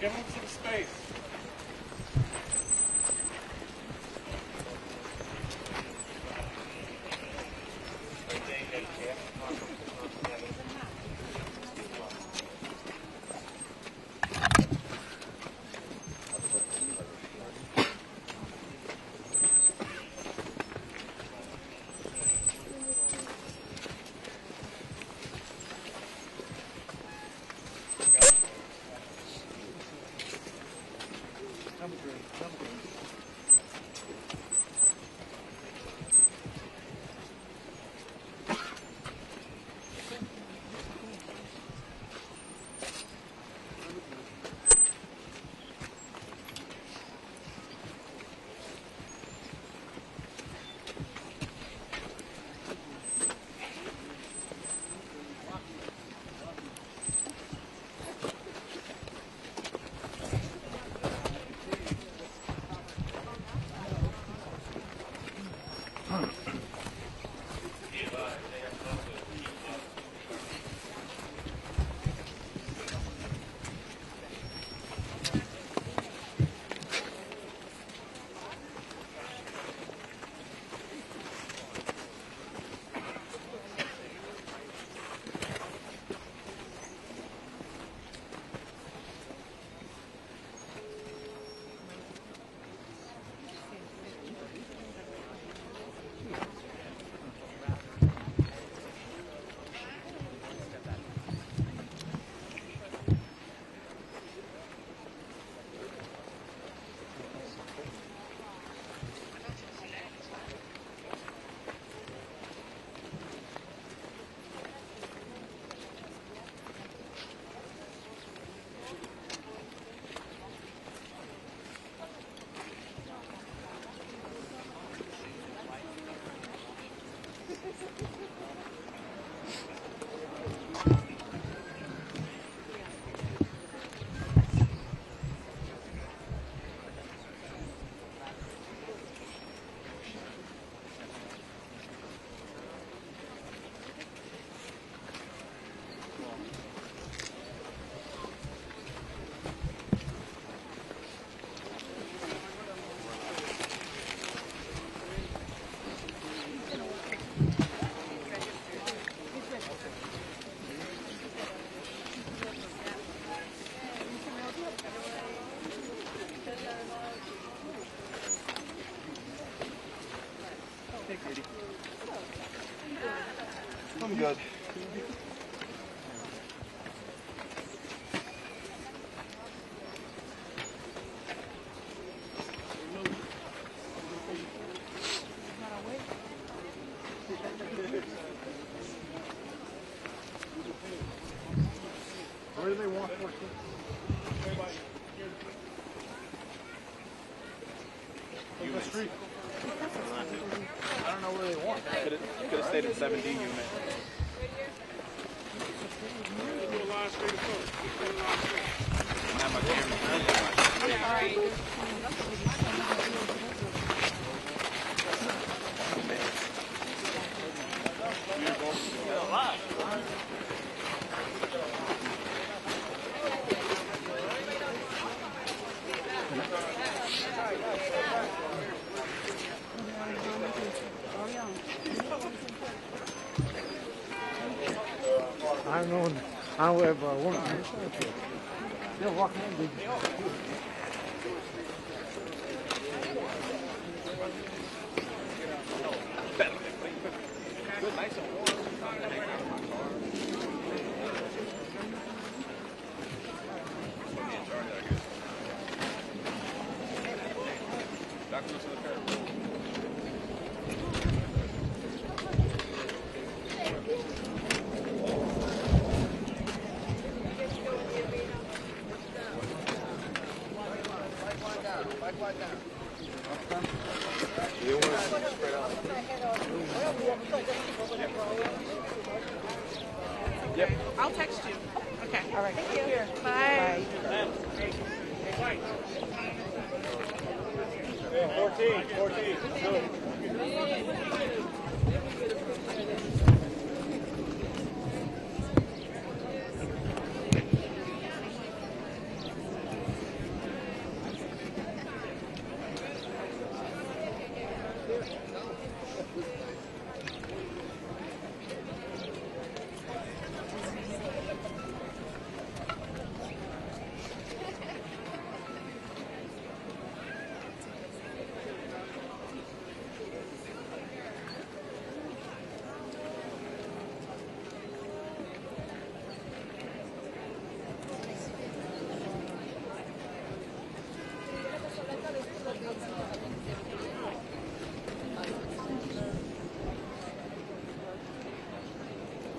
Give them some space. good. Where do they walk? The street. I don't know where they walk. Could have stayed in 7D unit. Not my camera. I don't know. I don't know if one. They're walking in. Yep. I'll text you. Okay. All right. Thank you. Bye. 14.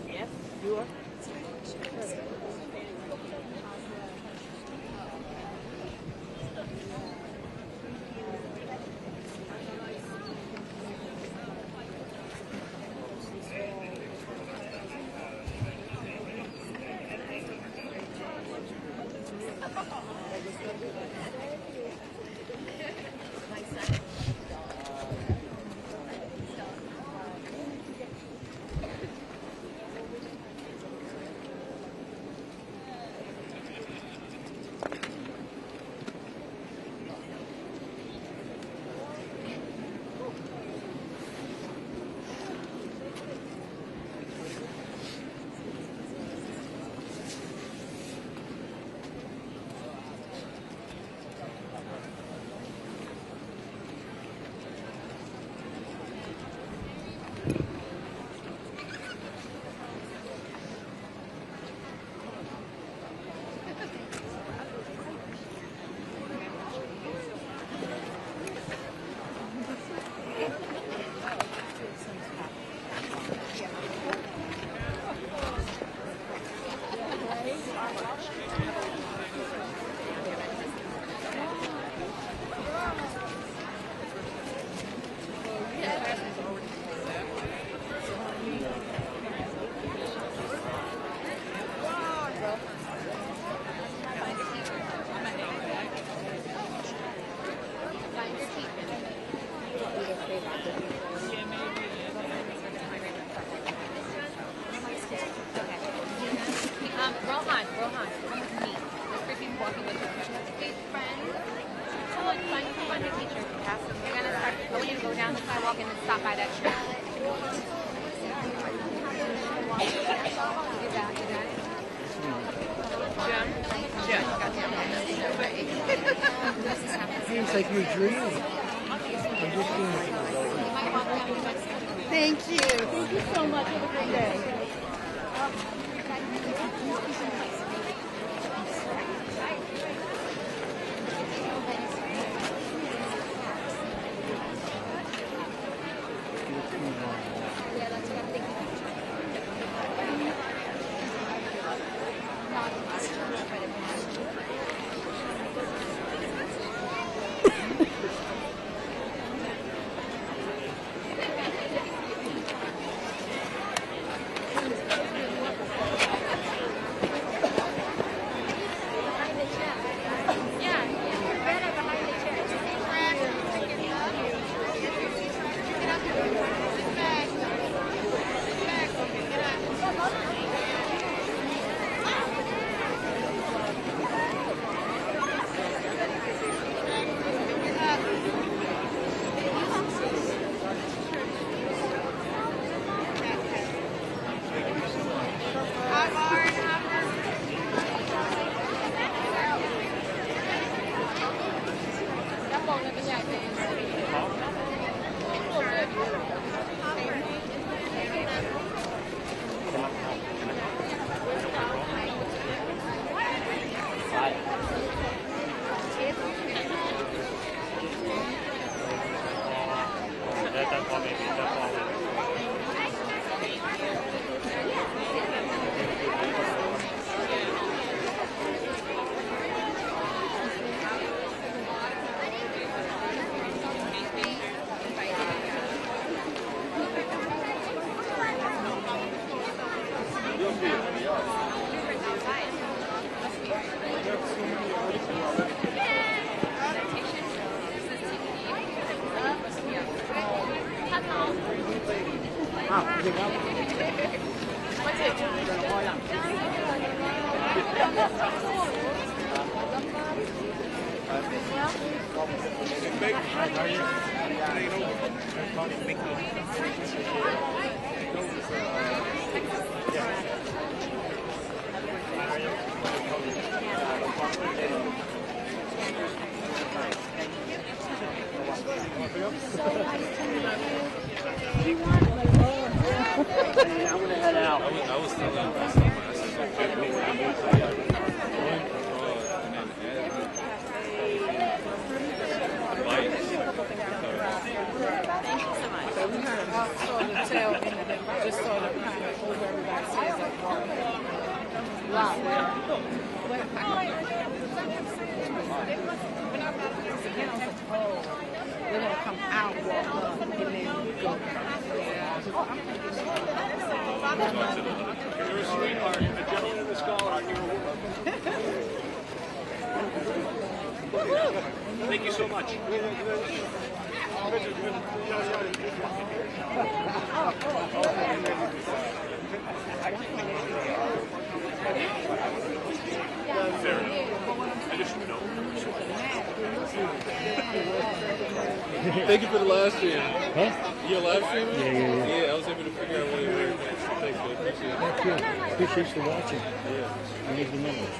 Yes, you are. Rohan, come with me. This person's walking with her friend. Oh, it's fun. Come on, your teacher. You're going to start, I want you to go down the sidewalk and then stop by that tree. Seems like you're dreaming. Thank you. Thank you so much. Have a great day. Thank you so much. Fair enough. I just know. Thank you for the live stream. Huh? You're live streaming? Yeah. Yeah, I was able to figure out what you were. Thanks, man. Appreciate it. Thank you. Appreciate you watching. Yeah. I need the numbers.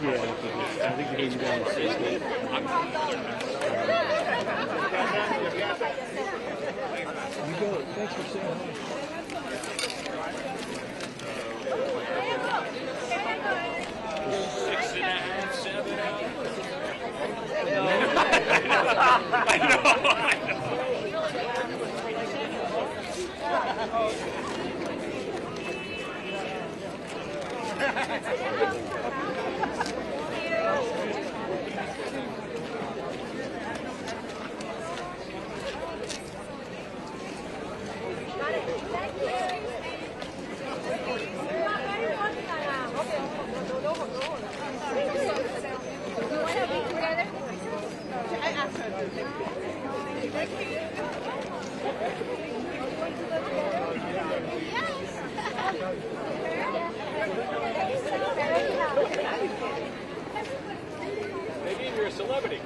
I think you need to go on the 60. You go. Thanks for saying Maybe celebrity.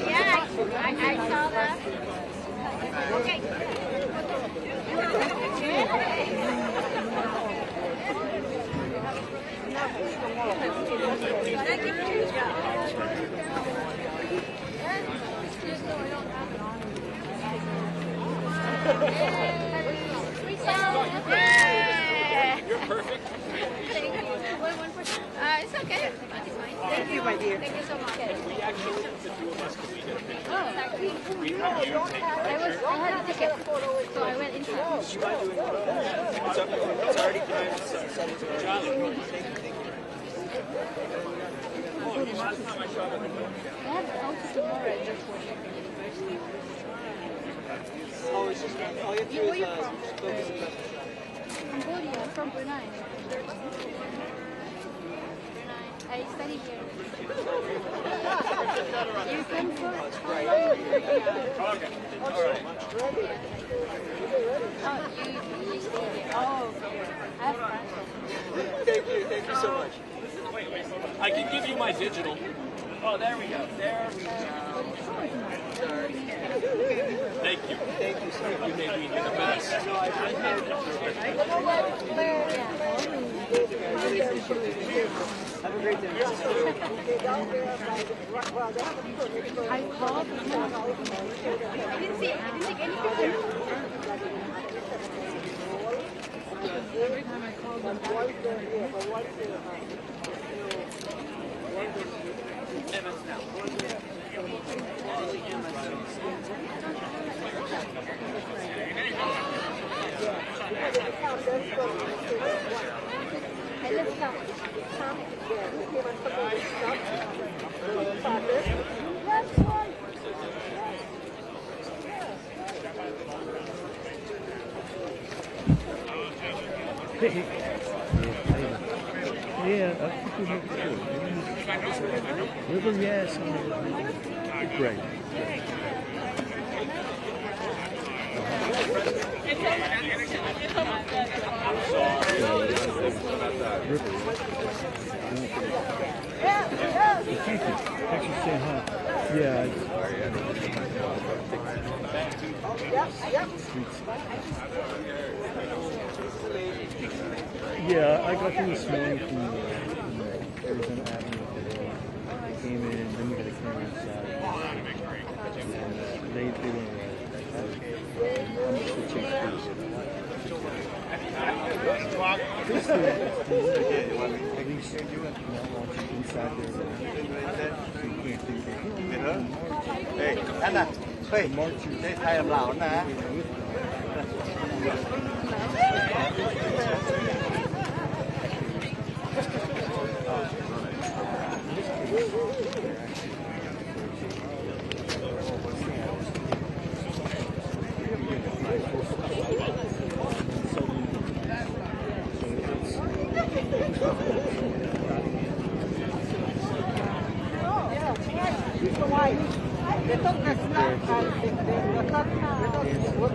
Yeah, I saw that. Okay. You're perfect. Thank you. It's okay. Thank you, my dear. Thank you so much. We actually, the two of us, because we did a picture. Oh, We have you take a I had a ticket, so I went inside. You want to do it? It's already time to send it to Charlie. Oh, last time I shot it. I have to come to tomorrow at just for university. Oh, it's just all you have to do Where is you from? focus on Cambodia, I'm from Brunei. I study here. You come from how long? Okay. All right. Oh, you stay here. Oh, okay. I have friends. Thank you so much. Wait, I can give you my digital. Oh, there we go. There we go. Thank you. Thank you, sir. You made me the best. Have a great day. I called. I didn't take any pictures. Every time I called them Yeah, I think we have to. River, yes. Great. Thank you. Thanks for saying hi. Yeah. Yeah, I got here this morning from Arizona Avenue. I came in, then we got a camera inside. And they went away. I'm just switching Hey, anh à, Phi, đây thầy làm lão nè.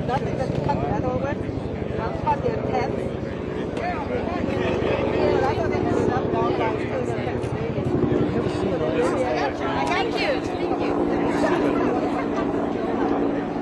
That is the